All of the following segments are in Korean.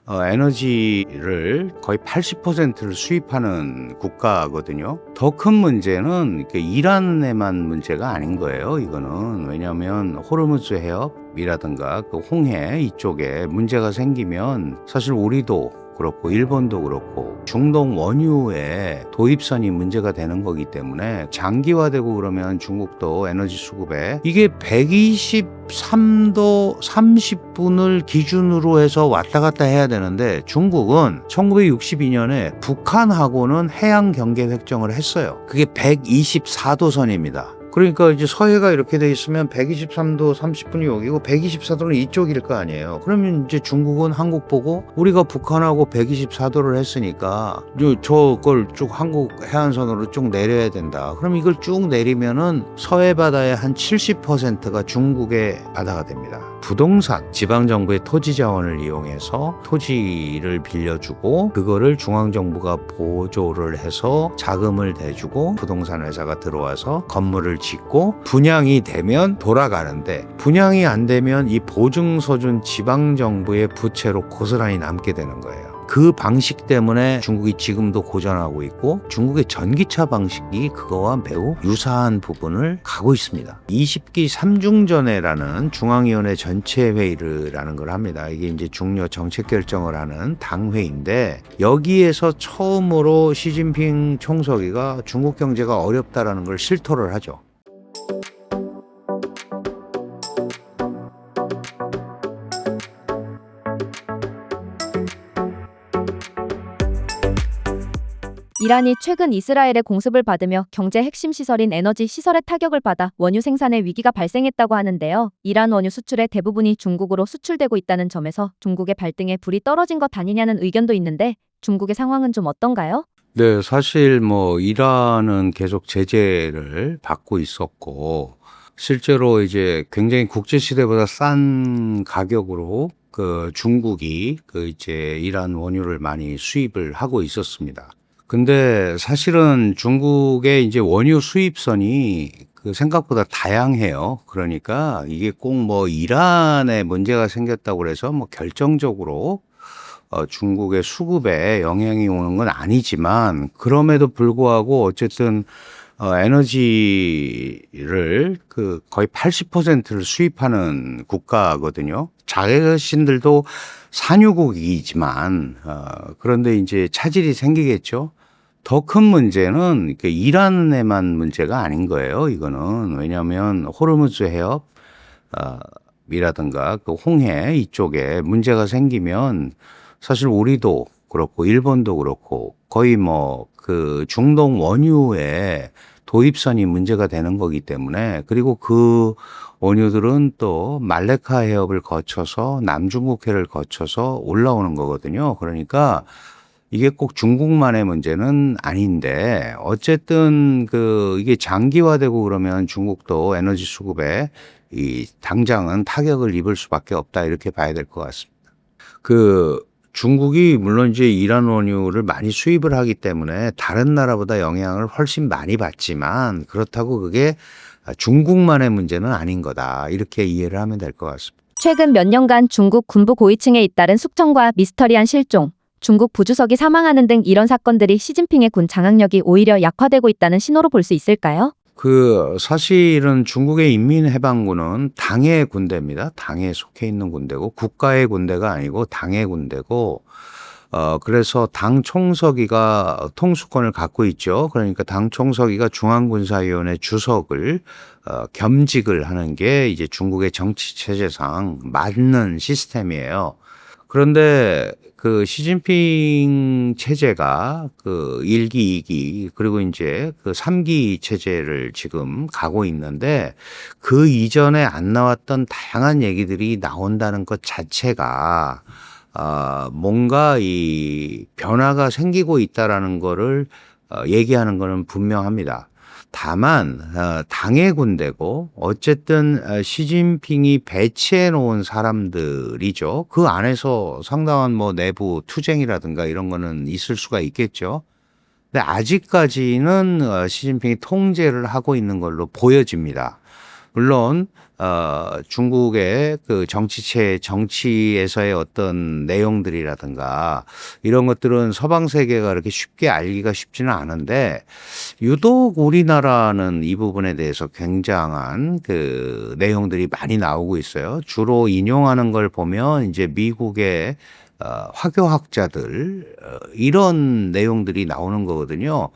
에너지를 거의 80%를 수입하는 국가거든요. 더 큰 문제는 이란에만 문제가 아닌 거예요. 이거는 왜냐하면 호르무즈 해협이라든가 그 홍해 이쪽에 문제가 생기면 사실 우리도 그렇고 일본도 그렇고 중동 원유의 도입선이 문제가 되는 거기 때문에 장기화되고 그러면 중국도 에너지 수급에 이게 123도 30분을 기준으로 해서 왔다 갔다 해야 되는데 중국은 1962년에 북한하고는 해양 경계 획정을 했어요. 그게 124도 선입니다. 그러니까 이제 서해가 이렇게 돼 있으면 123도 30분이 여기고 124도는 이쪽일 거 아니에요. 그러면 이제 중국은 한국 보고 우리가 북한하고 124도를 했으니까 저걸 쭉 한국 해안선으로 쭉 내려야 된다. 그럼 이걸 쭉 내리면은 서해 바다의 한 70%가 중국의 바다가 됩니다. 부동산, 지방정부의 토지 자원을 이용해서 토지를 빌려주고 그거를 중앙정부가 보조를 해서 자금을 대주고 부동산 회사가 들어와서 건물을 짓고 분양이 되면 돌아가는데 분양이 안 되면 이 보증서준 지방정부의 부채로 고스란히 남게 되는 거예요. 그 방식 때문에 중국이 지금도 고전하고 있고 중국의 전기차 방식이 그거와 매우 유사한 부분을 가고 있습니다. 20기 3중전회라는 중앙위원회 전체 회의라는 걸 합니다. 이게 이제 중요 정책 결정을 하는 당회인데 여기에서 처음으로 시진핑 총서기가 중국 경제가 어렵다라는 걸 실토를 하죠. 이란이 최근 이스라엘의 공습을 받으며 경제 핵심 시설인 에너지 시설의 타격을 받아 원유 생산에 위기가 발생했다고 하는데요. 이란 원유 수출의 대부분이 중국으로 수출되고 있다는 점에서 중국의 발등에 불이 떨어진 것 아니냐는 의견도 있는데 중국의 상황은 좀 어떤가요? 네, 사실 이란은 계속 제재를 받고 있었고 실제로 이제 굉장히 국제 시대보다 싼 가격으로 그 중국이 이제 이란 원유를 많이 수입을 하고 있었습니다. 근데 사실은 중국의 이제 원유 수입선이 생각보다 다양해요. 그러니까 이게 꼭 이란에 문제가 생겼다고 해서 결정적으로 중국의 수급에 영향이 오는 건 아니지만 그럼에도 불구하고 어쨌든 에너지를 거의 80%를 수입하는 국가거든요. 자신들도 산유국이지만 그런데 이제 차질이 생기겠죠. 더 큰 문제는 이란에만 문제가 아닌 거예요. 이거는 왜냐하면 호르무즈 해협이라든가 그 홍해 이쪽에 문제가 생기면 사실 우리도 그렇고 일본도 그렇고 거의 그 중동 원유의 도입선이 문제가 되는 거기 때문에 그리고 그 원유들은 또 말레카 해협을 거쳐서 남중국해를 거쳐서 올라오는 거거든요. 그러니까 이게 꼭 중국만의 문제는 아닌데 어쨌든 이게 장기화되고 그러면 중국도 에너지 수급에 당장은 타격을 입을 수밖에 없다 이렇게 봐야 될 것 같습니다. 중국이 물론 이제 이란 원유를 많이 수입을 하기 때문에 다른 나라보다 영향을 훨씬 많이 받지만 그렇다고 그게 중국만의 문제는 아닌 거다. 이렇게 이해를 하면 될 것 같습니다. 최근 몇 년간 중국 군부 고위층에 잇따른 숙청과 미스터리한 실종, 중국 부주석이 사망하는 등 이런 사건들이 시진핑의 군 장악력이 오히려 약화되고 있다는 신호로 볼 수 있을까요? 사실은 중국의 인민해방군은 당의 군대입니다. 당에 속해 있는 군대고 국가의 군대가 아니고 당의 군대고 그래서 당 총서기가 통수권을 갖고 있죠. 그러니까 당 총서기가 중앙군사위원회 주석을 겸직을 하는 게 이제 중국의 정치 체제상 맞는 시스템이에요. 그런데 시진핑 체제가 1기, 2기, 그리고 이제 3기 체제를 지금 가고 있는데 그 이전에 안 나왔던 다양한 얘기들이 나온다는 것 자체가 뭔가 이 변화가 생기고 있다라는 거를 얘기하는 거는 분명합니다. 다만 당의 군대고 어쨌든 시진핑이 배치해 놓은 사람들이죠. 그 안에서 상당한 내부 투쟁이라든가 이런 거는 있을 수가 있겠죠. 근데 아직까지는 시진핑이 통제를 하고 있는 걸로 보여집니다. 물론 중국의 그 정치에서의 어떤 내용들이라든가 이런 것들은 서방 세계가 그렇게 쉽게 알기가 쉽지는 않은데 유독 우리나라는 이 부분에 대해서 굉장한 그 내용들이 많이 나오고 있어요. 주로 인용하는 걸 보면 이제 미국의 화교학자들 이런 내용들이 나오는 거거든요.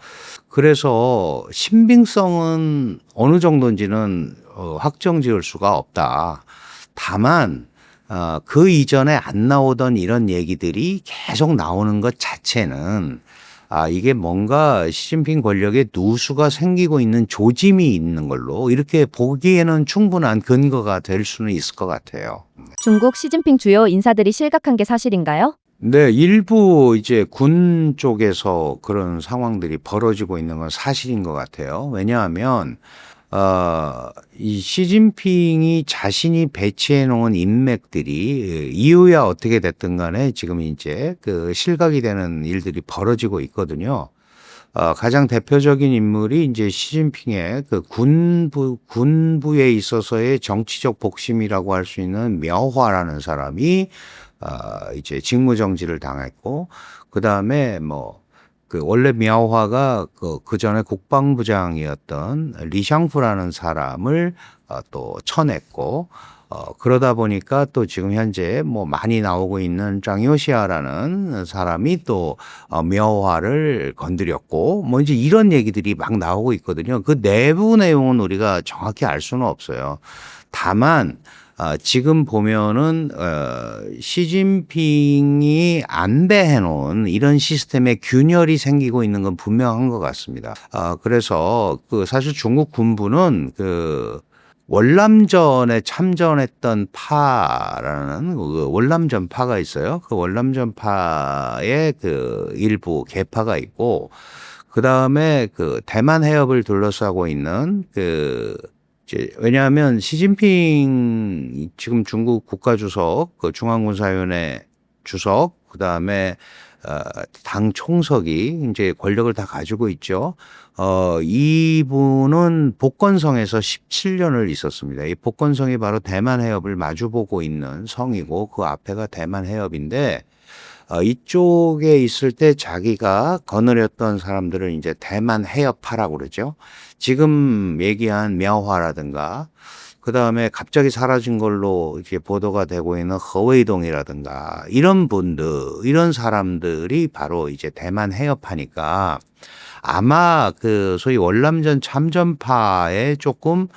그래서 신빙성은 어느 정도인지는 확정 지을 수가 없다. 다만 그 이전에 안 나오던 이런 얘기들이 계속 나오는 것 자체는 이게 뭔가 시진핑 권력의 누수가 생기고 있는 조짐이 있는 걸로 이렇게 보기에는 충분한 근거가 될 수는 있을 것 같아요. 중국 시진핑 주요 인사들이 실각한 게 사실인가요? 네, 일부 이제 군 쪽에서 그런 상황들이 벌어지고 있는 건 사실인 것 같아요. 왜냐하면 이 시진핑이 자신이 배치해 놓은 인맥들이 이유야 어떻게 됐든 간에 지금 이제 그 실각이 되는 일들이 벌어지고 있거든요. 가장 대표적인 인물이 이제 시진핑의 그 군부에 있어서의 정치적 복심이라고 할 수 있는苗화라는 사람이 이제 직무정지를 당했고, 그 다음에 그 원래苗화가 그 전에 국방부장이었던 리샹프라는 사람을 또 쳐냈고, 그러다 보니까 또 지금 현재 많이 나오고 있는 짱요시아라는 사람이 또苗화를 건드렸고, 이제 이런 얘기들이 막 나오고 있거든요. 그 내부 내용은 우리가 정확히 알 수는 없어요. 다만 지금 보면은 시진핑이 안배해 놓은 이런 시스템에 균열이 생기고 있는 건 분명한 것 같습니다. 그래서 그 사실 중국 군부는 그 월남전에 참전했던 파라는 그 월남전파가 있어요. 그 월남전파의 그 일부 계파가 있고, 그 다음에 그 대만 해협을 둘러싸고 있는 왜냐하면 시진핑 지금 중국 국가주석, 그 중앙군사위원회 주석, 그 다음에 당 총석이 이제 권력을 다 가지고 있죠. 이분은 복건성에서 17년을 있었습니다. 이 복건성이 바로 대만 해협을 마주보고 있는 성이고 그 앞에가 대만 해협인데 이쪽에 있을 때 자기가 거느렸던 사람들을 이제 대만 해협파라고 그러죠. 지금 얘기한苗화라든가 그 다음에 갑자기 사라진 걸로 이렇게 보도가 되고 있는 허웨이동이라든가 이런 분들, 이런 사람들이 바로 이제 대만 해협파니까 아마 그 소위 월남전 참전파에 조금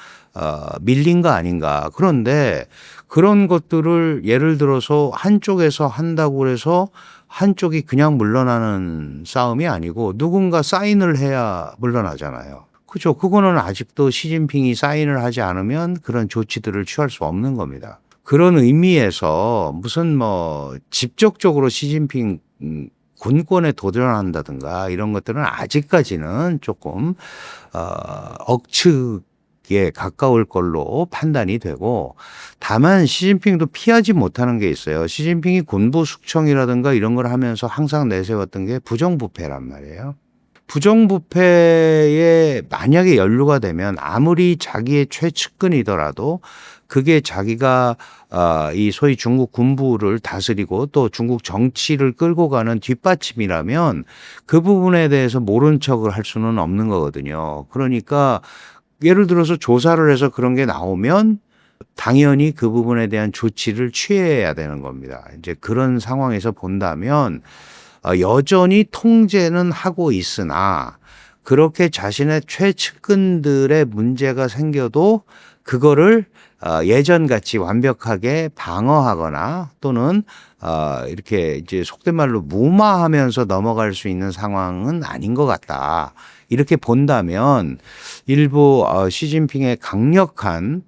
밀린 거 아닌가. 그런데 그런 것들을 예를 들어서 한쪽에서 한다고 해서 한쪽이 그냥 물러나는 싸움이 아니고 누군가 사인을 해야 물러나잖아요. 그죠? 그거는 아직도 시진핑이 사인을 하지 않으면 그런 조치들을 취할 수 없는 겁니다. 그런 의미에서 무슨 직접적으로 시진핑 군권에 도전한다든가 이런 것들은 아직까지는 조금 억측에 가까울 걸로 판단이 되고, 다만 시진핑도 피하지 못하는 게 있어요. 시진핑이 군부 숙청이라든가 이런 걸 하면서 항상 내세웠던 게 부정부패란 말이에요. 부정부패에 만약에 연루가 되면 아무리 자기의 최측근이더라도 그게 자기가 이 소위 중국 군부를 다스리고 또 중국 정치를 끌고 가는 뒷받침이라면 그 부분에 대해서 모른 척을 할 수는 없는 거거든요. 그러니까 예를 들어서 조사를 해서 그런 게 나오면 당연히 그 부분에 대한 조치를 취해야 되는 겁니다. 이제 그런 상황에서 본다면 여전히 통제는 하고 있으나 그렇게 자신의 최측근들의 문제가 생겨도 그거를 예전같이 완벽하게 방어하거나 또는 이렇게 이제 속된 말로 무마하면서 넘어갈 수 있는 상황은 아닌 것 같다. 이렇게 본다면 일부 시진핑의 강력한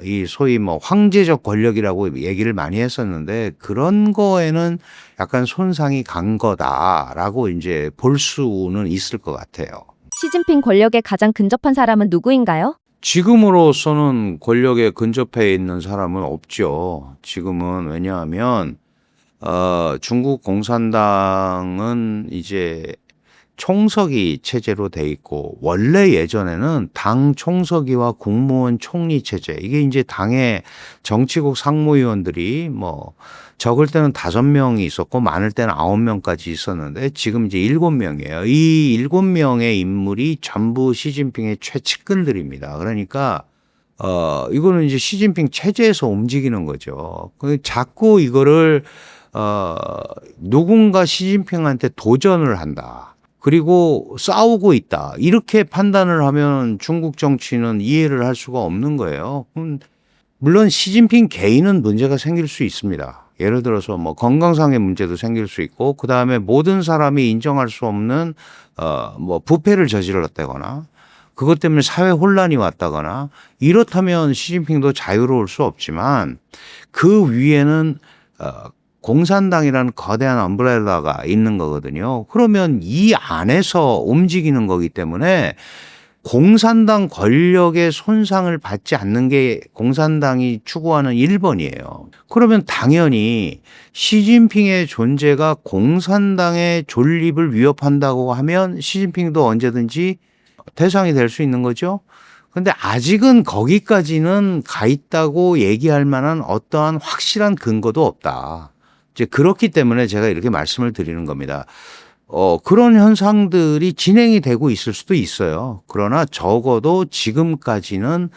이 소위 황제적 권력이라고 얘기를 많이 했었는데 그런 거에는 약간 손상이 간 거다라고 이제 볼 수는 있을 것 같아요. 시진핑 권력에 가장 근접한 사람은 누구인가요? 지금으로서는 권력에 근접해 있는 사람은 없죠. 지금은 왜냐하면 중국 공산당은 이제 총서기 체제로 돼 있고 원래 예전에는 당 총서기와 국무원 총리 체제 이게 이제 당의 정치국 상무위원들이 뭐 적을 때는 5명이 있었고 많을 때는 9명까지 있었는데 지금 이제 7명이에요. 이 7명의 인물이 전부 시진핑의 최측근들입니다. 그러니까 이거는 이제 시진핑 체제에서 움직이는 거죠. 자꾸 이거를 누군가 시진핑한테 도전을 한다. 그리고 싸우고 있다. 이렇게 판단을 하면 중국 정치는 이해를 할 수가 없는 거예요. 물론 시진핑 개인은 문제가 생길 수 있습니다. 예를 들어서 뭐 건강상의 문제도 생길 수 있고 그다음에 모든 사람이 인정할 수 없는 뭐 부패를 저질렀다거나 그것 때문에 사회 혼란이 왔다거나 이렇다면 시진핑도 자유로울 수 없지만 그 위에는 공산당이라는 거대한 엄브렐라가 있는 거거든요. 그러면 이 안에서 움직이는 거기 때문에 공산당 권력의 손상을 받지 않는 게 공산당이 추구하는 1번이에요. 그러면 당연히 시진핑의 존재가 공산당의 존립을 위협한다고 하면 시진핑도 언제든지 대상이 될 수 있는 거죠. 근데 아직은 거기까지는 가 있다고 얘기할 만한 어떠한 확실한 근거도 없다. 이제 그렇기 때문에 제가 이렇게 말씀을 드리는 겁니다. 그런 현상들이 진행이 되고 있을 수도 있어요. 그러나 적어도 지금까지는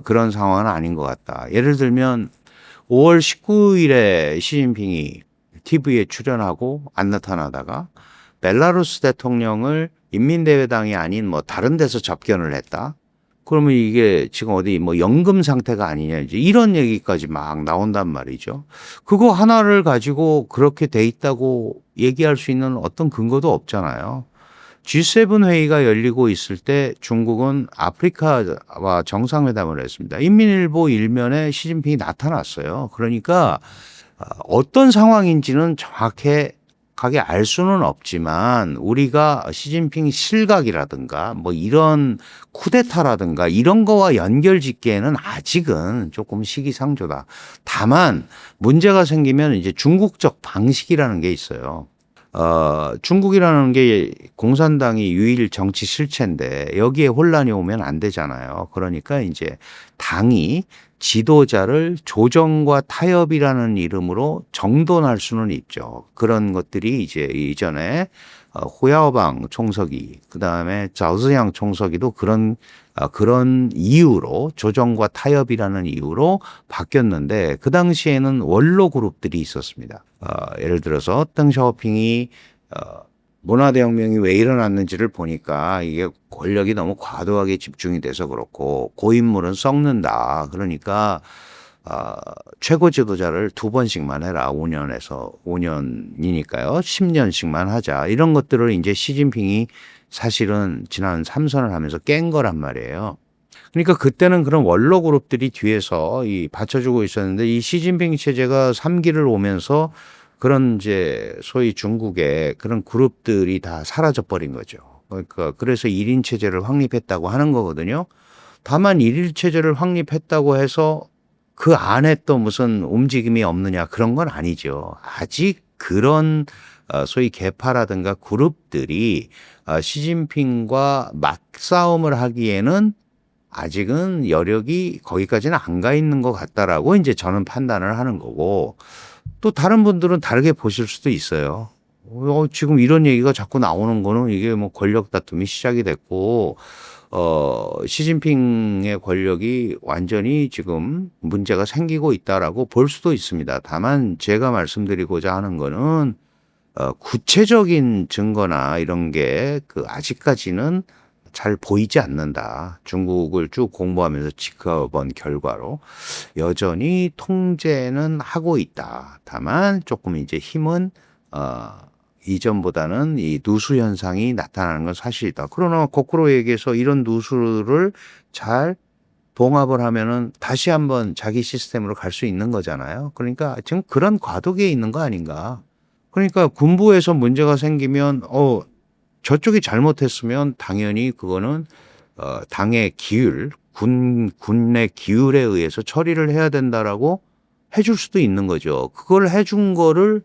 그런 상황은 아닌 것 같다. 예를 들면 5월 19일에 시진핑이 TV에 출연하고 안 나타나다가 벨라루스 대통령을 인민대회당이 아닌 뭐 다른 데서 접견을 했다. 그러면 이게 지금 어디 뭐 연금 상태가 아니냐 이제 이런 얘기까지 막 나온단 말이죠. 그거 하나를 가지고 그렇게 돼 있다고 얘기할 수 있는 어떤 근거도 없잖아요. G7 회의가 열리고 있을 때 중국은 아프리카와 정상회담을 했습니다. 인민일보 일면에 시진핑이 나타났어요. 그러니까 어떤 상황인지는 정확하게 알 수는 없지만 우리가 시진핑 실각이라든가 뭐 이런 쿠데타라든가 이런 거와 연결짓기에는 아직은 조금 시기상조다. 다만 문제가 생기면 이제 중국적 방식이라는 게 있어요. 중국이라는 게 공산당이 유일 정치 실체인데 여기에 혼란이 오면 안 되잖아요. 그러니까 이제 당이 지도자를 조정과 타협이라는 이름으로 정돈할 수는 있죠. 그런 것들이 이제 이전에 호야오방 총서기, 그 다음에 자오즈양 총서기도 그런 이유로 조정과 타협이라는 이유로 바뀌었는데 그 당시에는 원로 그룹들이 있었습니다. 예를 들어서 덩샤오핑이 문화대혁명이 왜 일어났는지를 보니까 이게 권력이 너무 과도하게 집중이 돼서 그렇고 고인물은 썩는다. 그러니까 최고 지도자를 2번씩만 해라. 5년에서 5년이니까요. 10년씩만 하자. 이런 것들을 이제 시진핑이 사실은 지난 3선을 하면서 깬 거란 말이에요. 그러니까 그때는 그런 원로 그룹들이 뒤에서 받쳐주고 있었는데 이 시진핑 체제가 3기를 오면서 그런 이제 소위 중국의 그런 그룹들이 다 사라져 버린 거죠. 그러니까 그래서 1인 체제를 확립했다고 하는 거거든요. 다만 1인 체제를 확립했다고 해서 그 안에 또 무슨 움직임이 없느냐 그런 건 아니죠. 아직 그런 소위 계파라든가 그룹들이 시진핑과 맞싸움을 하기에는 아직은 여력이 거기까지는 안 가 있는 것 같다라고 이제 저는 판단을 하는 거고 또 다른 분들은 다르게 보실 수도 있어요. 지금 이런 얘기가 자꾸 나오는 거는 이게 뭐 권력 다툼이 시작이 됐고 시진핑의 권력이 완전히 지금 문제가 생기고 있다라고 볼 수도 있습니다. 다만 제가 말씀드리고자 하는 거는 구체적인 증거나 이런 게 아직까지는 잘 보이지 않는다. 중국을 쭉 공부하면서 지켜본 결과로 여전히 통제는 하고 있다. 다만 조금 이제 힘은 이전보다는 이 누수 현상이 나타나는 건 사실이다. 그러나 거꾸로 얘기해서 이런 누수를 잘 봉합을 하면은 다시 한번 자기 시스템으로 갈 수 있는 거잖아요. 그러니까 지금 그런 과도기에 있는 거 아닌가. 그러니까 군부에서 문제가 생기면 저쪽이 잘못했으면 당연히 그거는 당의 기율, 군의 기율에 의해서 처리를 해야 된다라고 해줄 수도 있는 거죠. 그걸 해준 거를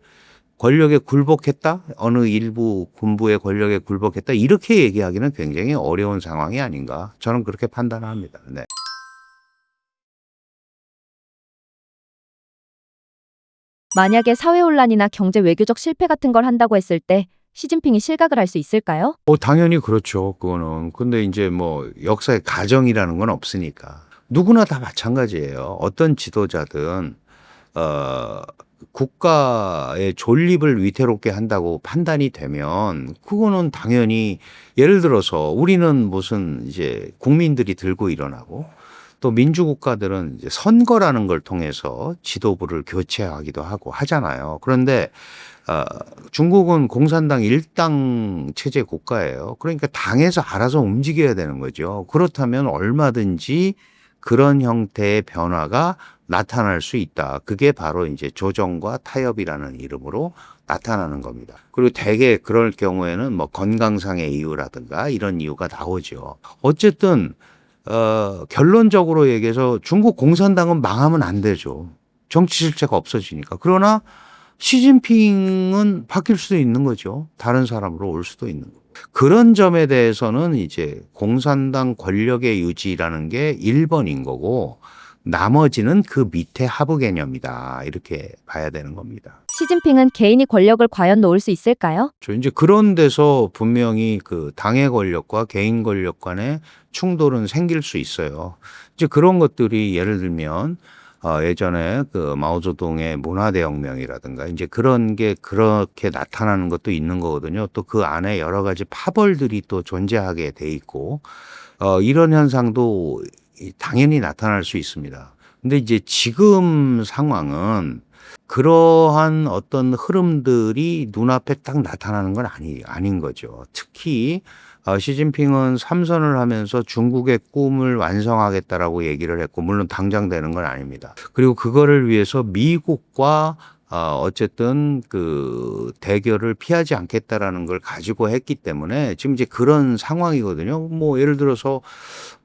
권력에 굴복했다? 어느 일부 군부의 권력에 굴복했다? 이렇게 얘기하기는 굉장히 어려운 상황이 아닌가. 저는 그렇게 판단합니다. 네. 만약에 사회혼란이나 경제 외교적 실패 같은 걸 한다고 했을 때 시진핑이 실각을 할 수 있을까요? 당연히 그렇죠. 그거는. 근데 이제 뭐 역사의 가정이라는 건 없으니까. 누구나 다 마찬가지예요. 어떤 지도자든 어 국가의 존립을 위태롭게 한다고 판단이 되면 그거는 당연히 예를 들어서 우리는 무슨 이제 국민들이 들고 일어나고 또 민주국가들은 이제 선거라는 걸 통해서 지도부를 교체하기도 하고 하잖아요. 그런데 어, 중국은 공산당 일당 체제 국가예요. 그러니까 당에서 알아서 움직여야 되는 거죠. 그렇다면 얼마든지 그런 형태의 변화가 나타날 수 있다. 그게 바로 이제 조정과 타협이라는 이름으로 나타나는 겁니다. 그리고 대개 그럴 경우에는 뭐 건강상의 이유라든가 이런 이유가 나오죠. 어쨌든 결론적으로 얘기해서 중국 공산당은 망하면 안 되죠. 정치 실체가 없어지니까. 그러나 시진핑은 바뀔 수도 있는 거죠. 다른 사람으로 올 수도 있는 거고. 그런 점에 대해서는 이제 공산당 권력의 유지라는 게 1번인 거고 나머지는 그 밑에 하부 개념이다. 이렇게 봐야 되는 겁니다. 시진핑은 개인이 권력을 과연 놓을 수 있을까요? 저 이제 그런 데서 분명히 그 당의 권력과 개인 권력 간의 충돌은 생길 수 있어요. 이제 그런 것들이 예를 들면 예전에 그 마오쩌둥의 문화대혁명이라든가 이제 그런 게 그렇게 나타나는 것도 있는 거거든요. 또 그 안에 여러 가지 파벌들이 또 존재하게 돼 있고 이런 현상도 당연히 나타날 수 있습니다. 근데 이제 지금 상황은 그러한 어떤 흐름들이 눈앞에 딱 나타나는 건 아닌 거죠. 특히 시진핑은 삼선을 하면서 중국의 꿈을 완성하겠다라고 얘기를 했고 물론 당장 되는 건 아닙니다. 그리고 그거를 위해서 미국과 어쨌든 그 대결을 피하지 않겠다라는 걸 가지고 했기 때문에 지금 이제 그런 상황이거든요. 뭐 예를 들어서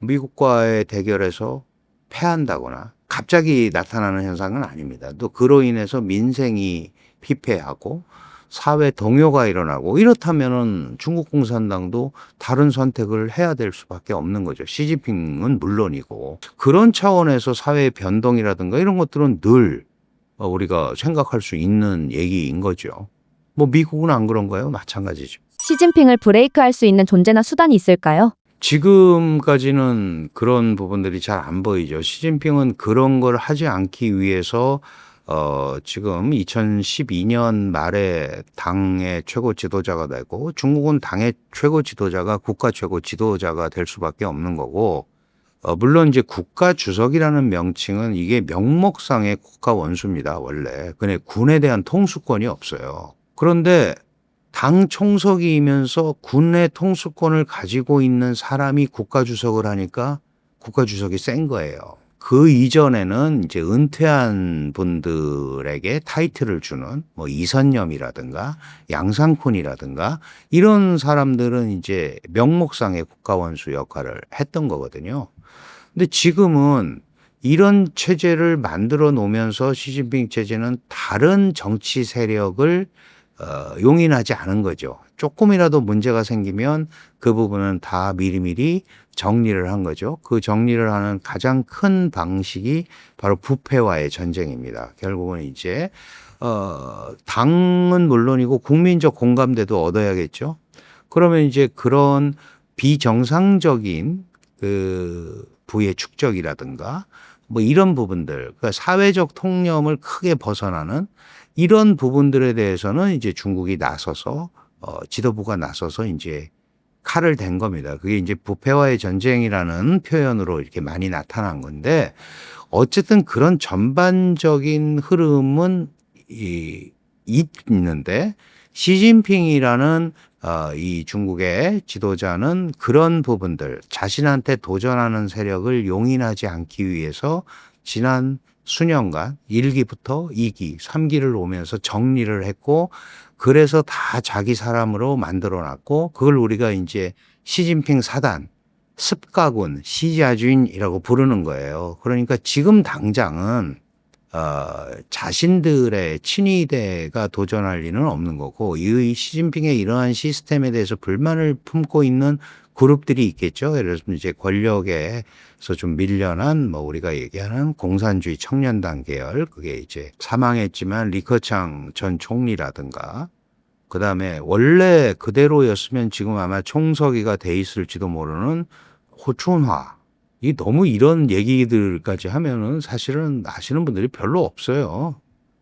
미국과의 대결에서 패한다거나 갑자기 나타나는 현상은 아닙니다. 또 그로 인해서 민생이 피폐하고 사회 동요가 일어나고 이렇다면은 중국 공산당도 다른 선택을 해야 될 수밖에 없는 거죠. 시진핑은 물론이고 그런 차원에서 사회의 변동이라든가 이런 것들은 늘 우리가 생각할 수 있는 얘기인 거죠. 뭐 미국은 안 그런가요? 마찬가지죠. 시진핑을 브레이크할 수 있는 존재나 수단이 있을까요? 지금까지는 그런 부분들이 잘 안 보이죠. 시진핑은 그런 걸 하지 않기 위해서 지금 2012년 말에 당의 최고 지도자가 되고 중국은 당의 최고 지도자가 국가 최고 지도자가 될 수밖에 없는 거고 물론 이제 국가 주석이라는 명칭은 이게 명목상의 국가 원수입니다. 원래. 근데 군에 대한 통수권이 없어요. 그런데 당 총석이면서 군의 통수권을 가지고 있는 사람이 국가주석을 하니까 국가주석이 센 거예요. 그 이전에는 이제 은퇴한 분들에게 타이틀을 주는 뭐 이선념이라든가 양상쿤이라든가 이런 사람들은 이제 명목상의 국가원수 역할을 했던 거거든요. 근데 지금은 이런 체제를 만들어 놓으면서 시진핑 체제는 다른 정치 세력을 용인하지 않은 거죠. 조금이라도 문제가 생기면 그 부분은 다 미리미리 정리를 한 거죠. 그 정리를 하는 가장 큰 방식이 바로 부패와의 전쟁입니다. 결국은 이제 당은 물론이고 국민적 공감대도 얻어야겠죠. 그러면 이제 그런 비정상적인 그 부의 축적이라든가 뭐 이런 부분들, 그러니까 사회적 통념을 크게 벗어나는 이런 부분들에 대해서는 이제 중국이 나서서 지도부가 나서서 이제 칼을 댄 겁니다. 그게 이제 부패와의 전쟁이라는 표현으로 이렇게 많이 나타난 건데 어쨌든 그런 전반적인 흐름은 있는데 시진핑이라는 이 중국의 지도자는 그런 부분들 자신한테 도전하는 세력을 용인하지 않기 위해서 지난 수년간 1기부터 2기, 3기를 오면서 정리를 했고 그래서 다 자기 사람으로 만들어 놨고 그걸 우리가 이제 시진핑 사단, 습가군, 시자주인이라고 부르는 거예요. 그러니까 지금 당장은 자신들의 친위대가 도전할 리는 없는 거고, 이 시진핑의 이러한 시스템에 대해서 불만을 품고 있는 그룹들이 있겠죠. 예를 들면 이제 권력에서 좀 밀려난 뭐 우리가 얘기하는 공산주의 청년단 계열, 그게 이제 사망했지만 리커창 전 총리라든가, 그 다음에 원래 그대로였으면 지금 아마 총서기가 돼 있을지도 모르는 호춘화. 이 너무 이런 얘기들까지 하면은 사실은 아시는 분들이 별로 없어요.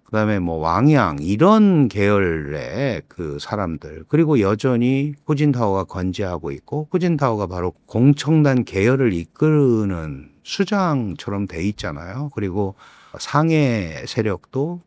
그다음에 뭐 왕양 이런 계열의 그 사람들, 그리고 여전히 후진타오가 건재하고 있고, 후진타오가 바로 공청단 계열을 이끄는 수장처럼 돼 있잖아요. 그리고 상해 세력도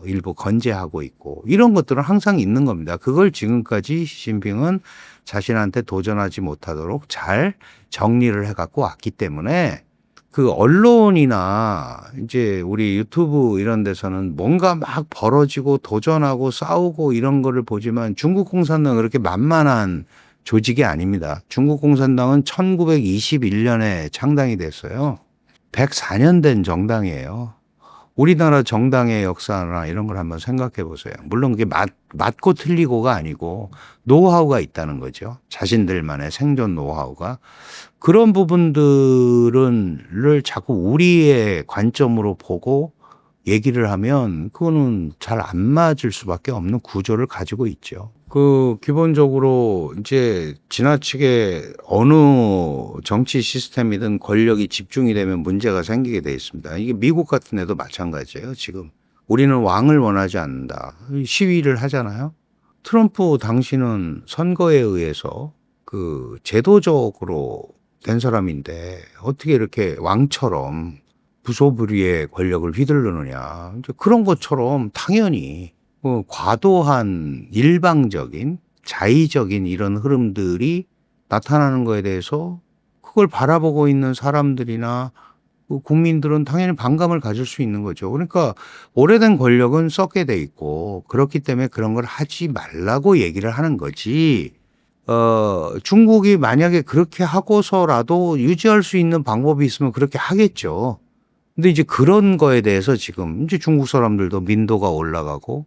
일부 건재하고 있고, 이런 것들은 항상 있는 겁니다. 그걸 지금까지 시진핑은 자신한테 도전하지 못하도록 잘 정리를 해갖고 왔기 때문에, 그 언론이나 이제 우리 유튜브 이런 데서는 뭔가 막 벌어지고 도전하고 싸우고 이런 거를 보지만, 중국 공산당은 그렇게 만만한 조직이 아닙니다. 중국 공산당은 1921년에 창당이 됐어요. 104년 된 정당이에요. 우리나라 정당의 역사나 이런 걸 한번 생각해 보세요. 물론 그게 맞고 틀리고가 아니고 노하우가 있다는 거죠. 자신들만의 생존 노하우가. 그런 부분들을 자꾸 우리의 관점으로 보고 얘기를 하면 그거는 잘 안 맞을 수밖에 없는 구조를 가지고 있죠. 기본적으로 이제 지나치게 어느 정치 시스템이든 권력이 집중이 되면 문제가 생기게 돼 있습니다. 이게 미국 같은 데도 마찬가지예요. 지금 우리는 왕을 원하지 않는다. 시위를 하잖아요. 트럼프 당신은 선거에 의해서 그 제도적으로 된 사람인데 어떻게 이렇게 왕처럼 부소불위의 권력을 휘두르느냐. 이제 그런 것처럼 당연히 과도한 일방적인 자의적인 이런 흐름들이 나타나는 거에 대해서 그걸 바라보고 있는 사람들이나 그 국민들은 당연히 반감을 가질 수 있는 거죠. 그러니까 오래된 권력은 썩게 돼 있고, 그렇기 때문에 그런 걸 하지 말라고 얘기를 하는 거지. 중국이 만약에 그렇게 하고서라도 유지할 수 있는 방법이 있으면 그렇게 하겠죠. 근데 이제 그런 거에 대해서 지금 이제 중국 사람들도 민도가 올라가고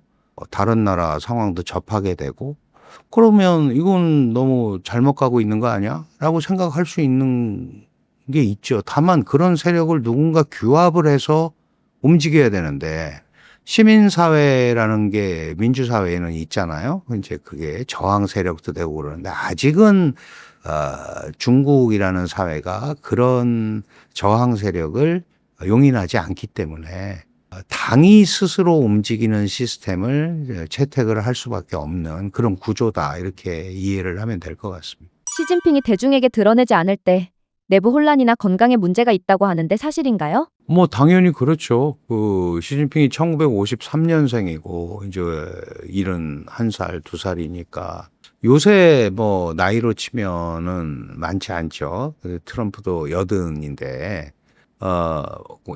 다른 나라 상황도 접하게 되고, 그러면 이건 너무 잘못 가고 있는 거 아니야? 라고 생각할 수 있는 게 있죠. 다만 그런 세력을 누군가 규합을 해서 움직여야 되는데, 시민사회라는 게 민주사회에는 있잖아요. 이제 그게 저항 세력도 되고 그러는데, 아직은 중국이라는 사회가 그런 저항 세력을 용인하지 않기 때문에 당이 스스로 움직이는 시스템을 채택을 할 수밖에 없는 그런 구조다, 이렇게 이해를 하면 될 것 같습니다. 시진핑이 대중에게 드러내지 않을 때 내부 혼란이나 건강에 문제가 있다고 하는데 사실인가요? 뭐 당연히 그렇죠. 시진핑이 1953년생이고 이제 71살, 2살이니까 요새 뭐 나이로 치면은 많지 않죠. 트럼프도 80인데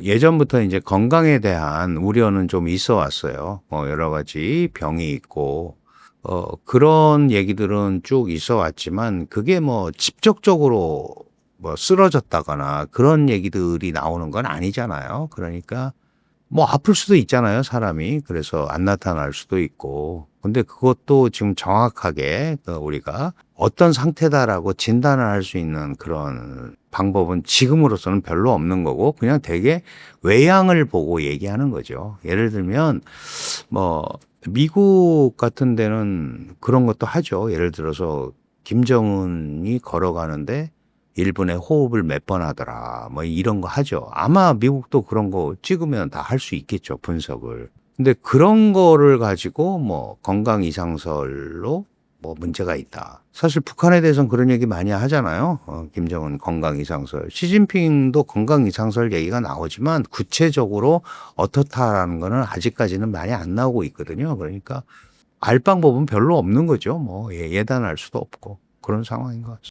예전부터 이제 건강에 대한 우려는 좀 있어 왔어요. 여러 가지 병이 있고, 그런 얘기들은 쭉 있어 왔지만, 그게 뭐 직접적으로 뭐 쓰러졌다거나 그런 얘기들이 나오는 건 아니잖아요. 그러니까 뭐 아플 수도 있잖아요, 사람이. 그래서 안 나타날 수도 있고. 근데 그것도 지금 정확하게 우리가 어떤 상태다라고 진단을 할 수 있는 그런 방법은 지금으로서는 별로 없는 거고, 그냥 되게 외양을 보고 얘기하는 거죠. 예를 들면 뭐 미국 같은 데는 그런 것도 하죠. 예를 들어서 김정은이 걸어가는데 1분에 호흡을 몇 번 하더라, 뭐 이런 거 하죠. 아마 미국도 그런 거 찍으면 다 할 수 있겠죠, 분석을. 근데 그런 거를 가지고 뭐 건강 이상설로 뭐 문제가 있다. 사실 북한에 대해서는 그런 얘기 많이 하잖아요. 김정은 건강 이상설. 시진핑도 건강 이상설 얘기가 나오지만 구체적으로 어떻다라는 거는 아직까지는 많이 안 나오고 있거든요. 그러니까 알 방법은 별로 없는 거죠. 뭐 예단할 수도 없고 그런 상황인 것 같습니다.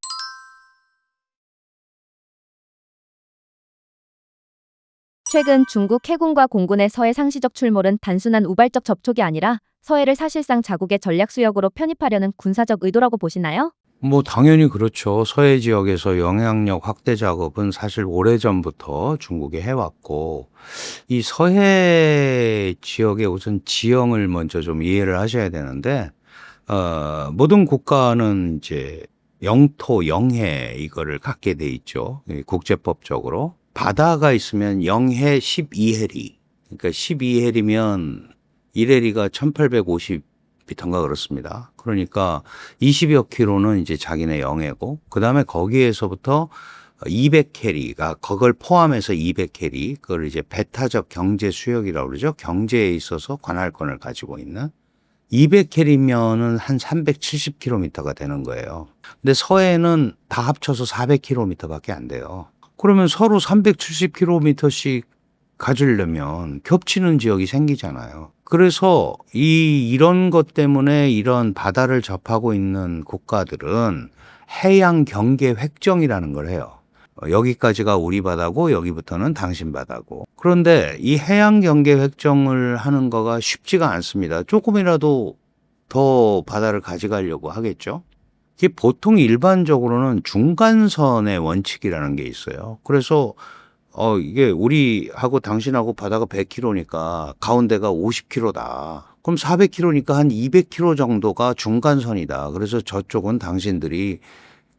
최근 중국 해군과 공군의 서해 상시적 출몰은 단순한 우발적 접촉이 아니라 서해를 사실상 자국의 전략 수역으로 편입하려는 군사적 의도라고 보시나요? 뭐 당연히 그렇죠. 서해 지역에서 영향력 확대 작업은 사실 오래전부터 중국이 해왔고, 이 서해 지역의 우선 지형을 먼저 좀 이해를 하셔야 되는데, 모든 국가는 이제 영토, 영해 이거를 갖게 돼 있죠. 국제법적으로. 바다가 있으면 영해 12해리. 그러니까 12해리면 1해리가 1850m인가 그렇습니다. 그러니까 20여 킬로는 이제 자기네 영해고, 그 다음에 거기에서부터 200캐리가 그걸 포함해서 200캐리, 그걸 이제 배타적 경제 수역이라고 그러죠. 경제에 있어서 관할권을 가지고 있는 200캐리면은 한 370km가 되는 거예요. 근데 서해는 다 합쳐서 400km밖에 안 돼요. 그러면 서로 370km씩 가지려면 겹치는 지역이 생기잖아요. 그래서 이런 것 때문에 이런 바다를 접하고 있는 국가들은 해양 경계 획정이라는 걸 해요. 여기까지가 우리 바다고 여기부터는 당신 바다고. 그런데 이 해양 경계 획정을 하는 거가 쉽지가 않습니다. 조금이라도 더 바다를 가져가려고 하겠죠. 이게 보통 일반적으로는 중간선의 원칙이라는 게 있어요. 그래서 이게 우리하고 당신하고 바다가 100km니까 가운데가 50km다. 그럼 400km니까 한 200km 정도가 중간선이다. 그래서 저쪽은 당신들이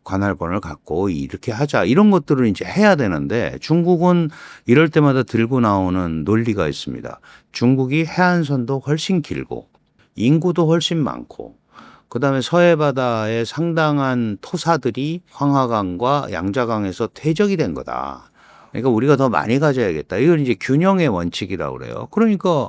관할권을 갖고 이렇게 하자. 이런 것들을 이제 해야 되는데, 중국은 이럴 때마다 들고 나오는 논리가 있습니다. 중국이 해안선도 훨씬 길고 인구도 훨씬 많고, 그다음에 서해 바다에 상당한 토사들이 황하강과 양자강에서 퇴적이 된 거다. 그러니까 우리가 더 많이 가져야겠다. 이걸 이제 균형의 원칙이라고 그래요. 그러니까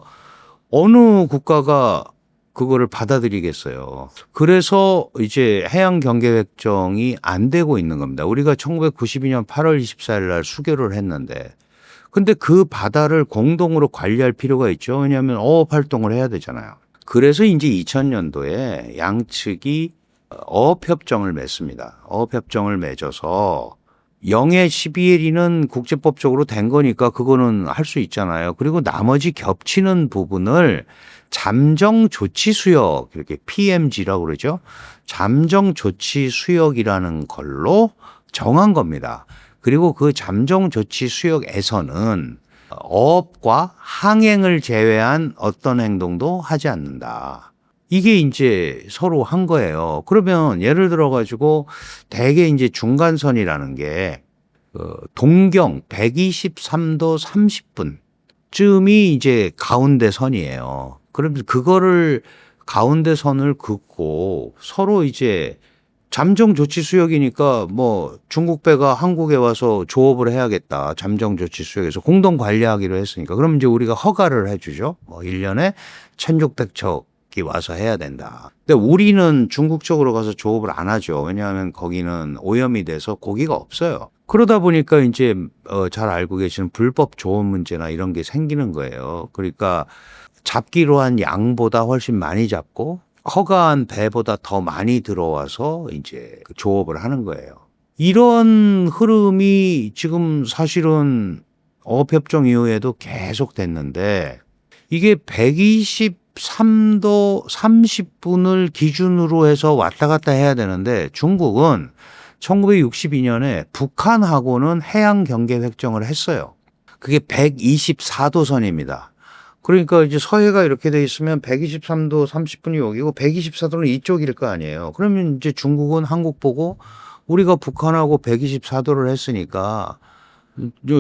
어느 국가가 그거를 받아들이겠어요. 그래서 이제 해양 경계 획정이 안 되고 있는 겁니다. 우리가 1992년 8월 24일 날 수교를 했는데, 근데 그 바다를 공동으로 관리할 필요가 있죠. 왜냐하면 어업 활동을 해야 되잖아요. 그래서 이제 2000년도에 양측이 어업협정을 맺습니다. 어업협정을 맺어서 영해 12일이는 국제법적으로 된 거니까 그거는 할 수 있잖아요. 그리고 나머지 겹치는 부분을 잠정 조치 수역, 이렇게 PMG라고 그러죠. 잠정 조치 수역이라는 걸로 정한 겁니다. 그리고 그 잠정 조치 수역에서는 어업과 항행을 제외한 어떤 행동도 하지 않는다. 이게 이제 서로 한 거예요. 그러면 예를 들어 가지고 대개 이제 중간선이라는 게 동경 123도 30분쯤이 이제 가운데 선이에요. 그러면 그거를 가운데 선을 긋고 서로 이제 잠정 조치 수역이니까 뭐 중국 배가 한국에 와서 조업을 해야겠다. 잠정 조치 수역에서 공동 관리하기로 했으니까. 그럼 이제 우리가 허가를 해주죠. 뭐 1년에 1,600척이 와서 해야 된다. 근데 우리는 중국 쪽으로 가서 조업을 안 하죠. 왜냐하면 거기는 오염이 돼서 고기가 없어요. 그러다 보니까 이제 잘 알고 계시는 불법 조업 문제나 이런 게 생기는 거예요. 그러니까 잡기로 한 양보다 훨씬 많이 잡고 허가한 배보다 더 많이 들어와서 이제 조업을 하는 거예요. 이런 흐름이 지금 사실은 어업협정 이후에도 계속 됐는데, 이게 123도 30분을 기준으로 해서 왔다 갔다 해야 되는데, 중국은 1962년에 북한하고는 해양 경계 획정을 했어요. 그게 124도 선입니다. 그러니까 이제 서해가 이렇게 돼 있으면 123도 30분이 여기고 124도는 이쪽일 거 아니에요. 그러면 이제 중국은 한국 보고 우리가 북한하고 124도를 했으니까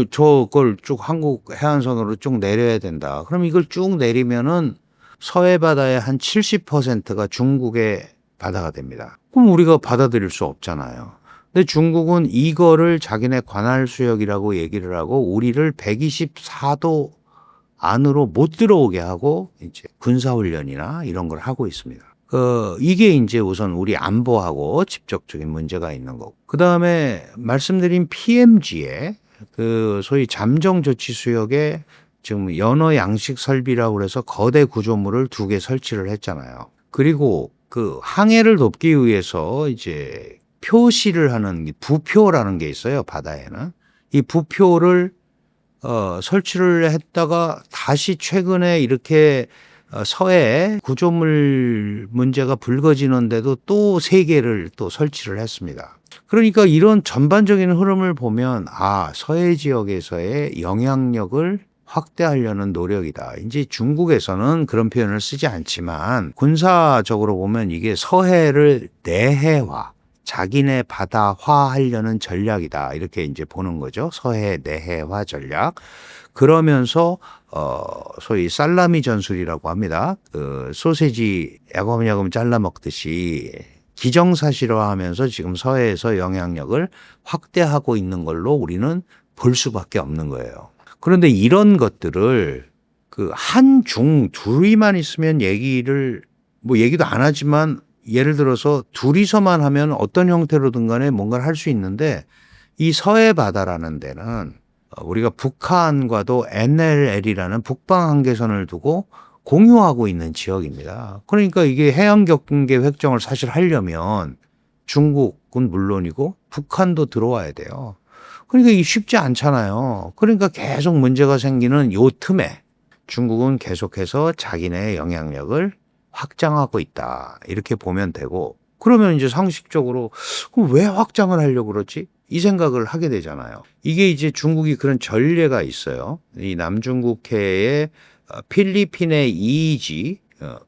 저걸 쭉 한국 해안선으로 쭉 내려야 된다. 그럼 이걸 쭉 내리면은 서해 바다의 한 70%가 중국의 바다가 됩니다. 그럼 우리가 받아들일 수 없잖아요. 근데 중국은 이거를 자기네 관할 수역이라고 얘기를 하고 우리를 124도 안으로 못 들어오게 하고 이제 군사훈련이나 이런 걸 하고 있습니다. 이게 이제 우선 우리 안보하고 직접적인 문제가 있는 거고. 그 다음에 말씀드린 PMG에 그 소위 잠정조치 수역에 지금 연어 양식 설비라고 해서 거대 구조물을 2개 설치를 했잖아요. 그리고 그 항해를 돕기 위해서 이제 표시를 하는 부표라는 게 있어요. 바다에는. 이 부표를 설치를 했다가 다시 최근에 이렇게 서해 구조물 문제가 불거지는데도 또 3개를 또 설치를 했습니다. 그러니까 이런 전반적인 흐름을 보면 서해 지역에서의 영향력을 확대하려는 노력이다. 이제 중국에서는 그런 표현을 쓰지 않지만 군사적으로 보면 이게 서해를 내해화, 자기네 바다화하려는 전략이다. 이렇게 이제 보는 거죠. 서해 내해화 전략. 그러면서 소위 살라미 전술이라고 합니다. 그 소세지 야금야금 잘라 먹듯이 기정사실화하면서 지금 서해에서 영향력을 확대하고 있는 걸로 우리는 볼 수밖에 없는 거예요. 그런데 이런 것들을 그 한중 둘이만 있으면 얘기도 안 하지만 예를 들어서 둘이서만 하면 어떤 형태로든 간에 뭔가를 할 수 있는데 이 서해 바다라는 데는 우리가 북한과도 NLL이라는 북방 한계선을 두고 공유하고 있는 지역입니다. 그러니까 이게 해양 경계 획정을 사실 하려면 중국은 물론이고 북한도 들어와야 돼요. 그러니까 이게 쉽지 않잖아요. 그러니까 계속 문제가 생기는 요 틈에 중국은 계속해서 자기네 영향력을 확장하고 있다. 이렇게 보면 되고, 그러면 이제 상식적으로 그럼 왜 확장을 하려고 그러지? 이 생각을 하게 되잖아요. 이게 이제 중국이 그런 전례가 있어요. 이 남중국해의 필리핀의 이이지,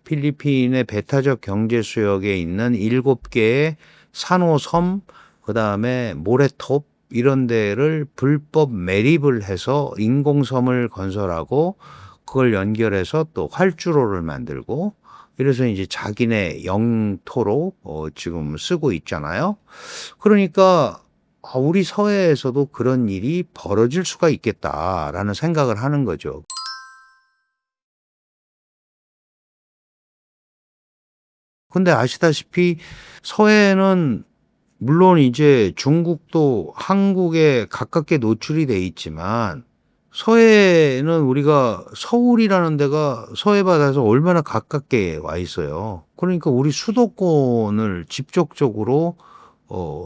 필리핀의 배타적 경제 수역에 있는 7개의 산호섬, 그다음에 모래톱 이런 데를 불법 매립을 해서 인공섬을 건설하고 그걸 연결해서 또 활주로를 만들고 이래서 이제 자기네 영토로 지금 쓰고 있잖아요. 그러니까 우리 서해에서도 그런 일이 벌어질 수가 있겠다라는 생각을 하는 거죠. 근데 아시다시피 서해는 물론 이제 중국도 한국에 가깝게 노출이 돼 있지만 서해는 우리가 서울이라는 데가 서해 바다에서 얼마나 가깝게 와 있어요. 그러니까 우리 수도권을 직접적으로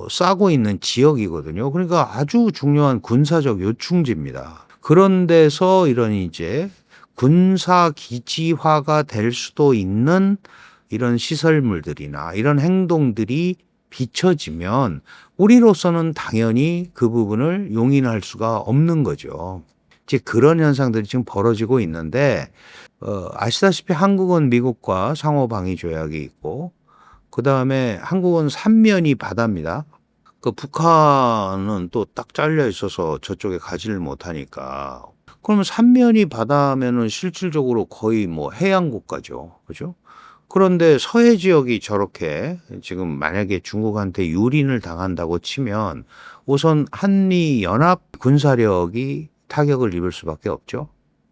싸고 있는 지역이거든요. 그러니까 아주 중요한 군사적 요충지입니다. 그런 데서 이런 이제 군사 기지화가 될 수도 있는 이런 시설물들이나 이런 행동들이 비춰지면 우리로서는 당연히 그 부분을 용인할 수가 없는 거죠. 이제 그런 현상들이 지금 벌어지고 있는데 아시다시피 한국은 미국과 상호 방위 조약이 있고 그다음에 한국은 삼면이 바다입니다. 그 북한은 또 딱 잘려 있어서 저쪽에 가지를 못하니까 그러면 삼면이 바다면은 실질적으로 거의 뭐 해양 국가죠. 그죠? 그런데 서해 지역이 저렇게 지금 만약에 중국한테 유린을 당한다고 치면 우선 한미 연합 군사력이 타격을 입을 수밖에 없죠.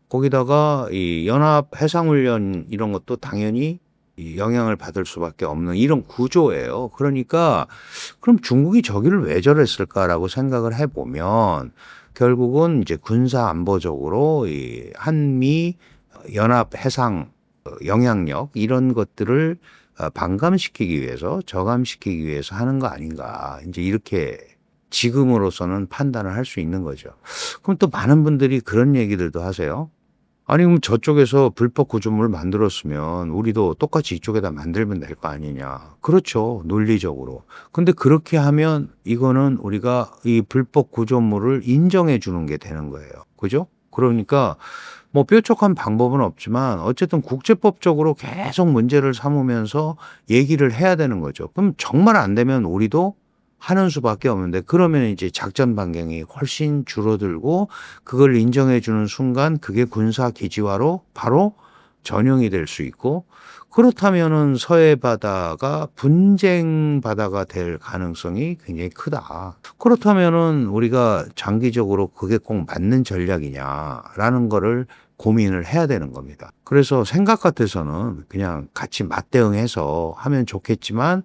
거기다가 이 연합 해상훈련 이런 것도 당연히 이 영향을 받을 수밖에 없는 이런 구조예요. 그러니까 그럼 중국이 저기를 왜 저랬을까라고 생각을 해보면 결국은 이제 군사 안보적으로 이 한미 연합 해상 영향력 이런 것들을 반감시키기 위해서 저감시키기 위해서 하는 거 아닌가 이제 이렇게 지금으로서는 판단을 할 수 있는 거죠. 그럼 또 많은 분들이 그런 얘기들도 하세요. 아니 그럼 저쪽에서 불법 구조물을 만들었으면 우리도 똑같이 이쪽에다 만들면 될 거 아니냐. 그렇죠. 논리적으로. 근데 그렇게 하면 이거는 우리가 이 불법 구조물을 인정해 주는 게 되는 거예요. 그죠? 그러니까 뭐 뾰족한 방법은 없지만 어쨌든 국제법적으로 계속 문제를 삼으면서 얘기를 해야 되는 거죠. 그럼 정말 안 되면 우리도 하는 수밖에 없는데 그러면 이제 작전 반경이 훨씬 줄어들고 그걸 인정해 주는 순간 그게 군사 기지화로 바로 전용이 될 수 있고 그렇다면은 서해 바다가 분쟁 바다가 될 가능성이 굉장히 크다. 그렇다면은 우리가 장기적으로 그게 꼭 맞는 전략이냐라는 거를 고민을 해야 되는 겁니다. 그래서 생각 같아서는 그냥 같이 맞대응해서 하면 좋겠지만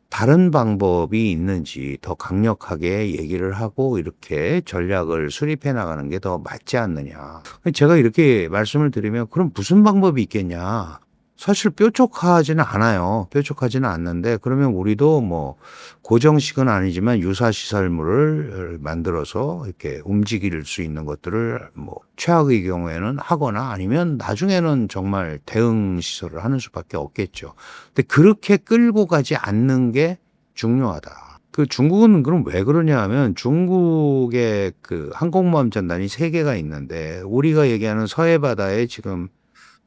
다른 방법이 있는지 더 강력하게 얘기를 하고 이렇게 전략을 수립해 나가는 게 더 맞지 않느냐. 제가 이렇게 말씀을 드리면 그럼 무슨 방법이 있겠냐. 사실 뾰족하지는 않아요. 뾰족하지는 않는데 그러면 우리도 뭐 고정식은 아니지만 유사 시설물을 만들어서 이렇게 움직일 수 있는 것들을 뭐 최악의 경우에는 하거나 아니면 나중에는 정말 대응 시설을 하는 수밖에 없겠죠. 근데 그렇게 끌고 가지 않는 게 중요하다. 그 중국은 그럼 왜 그러냐 하면 중국의 그 항공모함 전단이 3개가 있는데 우리가 얘기하는 서해 바다에 지금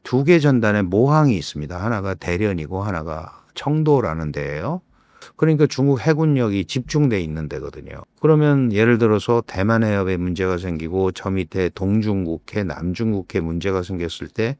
2개 전단에 모항이 있습니다. 하나가 대련이고 하나가 청도라는 데예요. 그러니까 중국 해군력이 집중돼 있는 데거든요. 그러면 예를 들어서 대만 해협에 문제가 생기고 저 밑에 동중국해, 남중국해 문제가 생겼을 때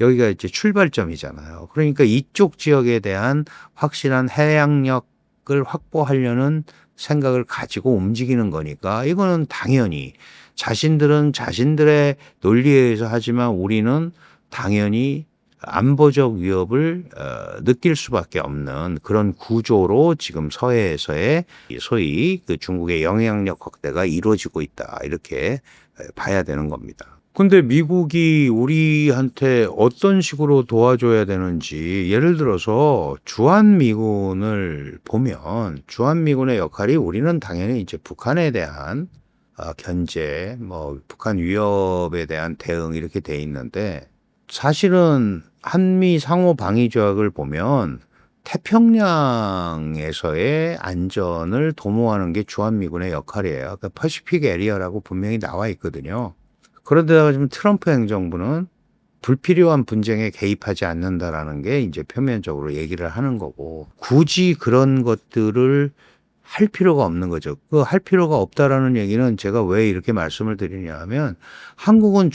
여기가 이제 출발점이잖아요. 그러니까 이쪽 지역에 대한 확실한 해양력을 확보하려는 생각을 가지고 움직이는 거니까 이거는 당연히 자신들은 자신들의 논리에 의해서 하지만 우리는 당연히 안보적 위협을 느낄 수밖에 없는 그런 구조로 지금 서해에서의 소위 그 중국의 영향력 확대가 이루어지고 있다. 이렇게 봐야 되는 겁니다. 근데 미국이 우리한테 어떤 식으로 도와줘야 되는지 예를 들어서 주한미군을 보면 주한미군의 역할이 우리는 당연히 이제 북한에 대한 견제, 뭐 북한 위협에 대한 대응 이렇게 돼 있는데 사실은 한미 상호 방위 조약을 보면 태평양에서의 안전을 도모하는 게 주한미군의 역할이에요. 그러니까 퍼시픽 에리어라고 분명히 나와 있거든요. 그런데다가 지금 트럼프 행정부는 불필요한 분쟁에 개입하지 않는다라는 게 이제 표면적으로 얘기를 하는 거고 굳이 그런 것들을 할 필요가 없는 거죠. 그 할 필요가 없다라는 얘기는 제가 왜 이렇게 말씀을 드리냐 하면 한국은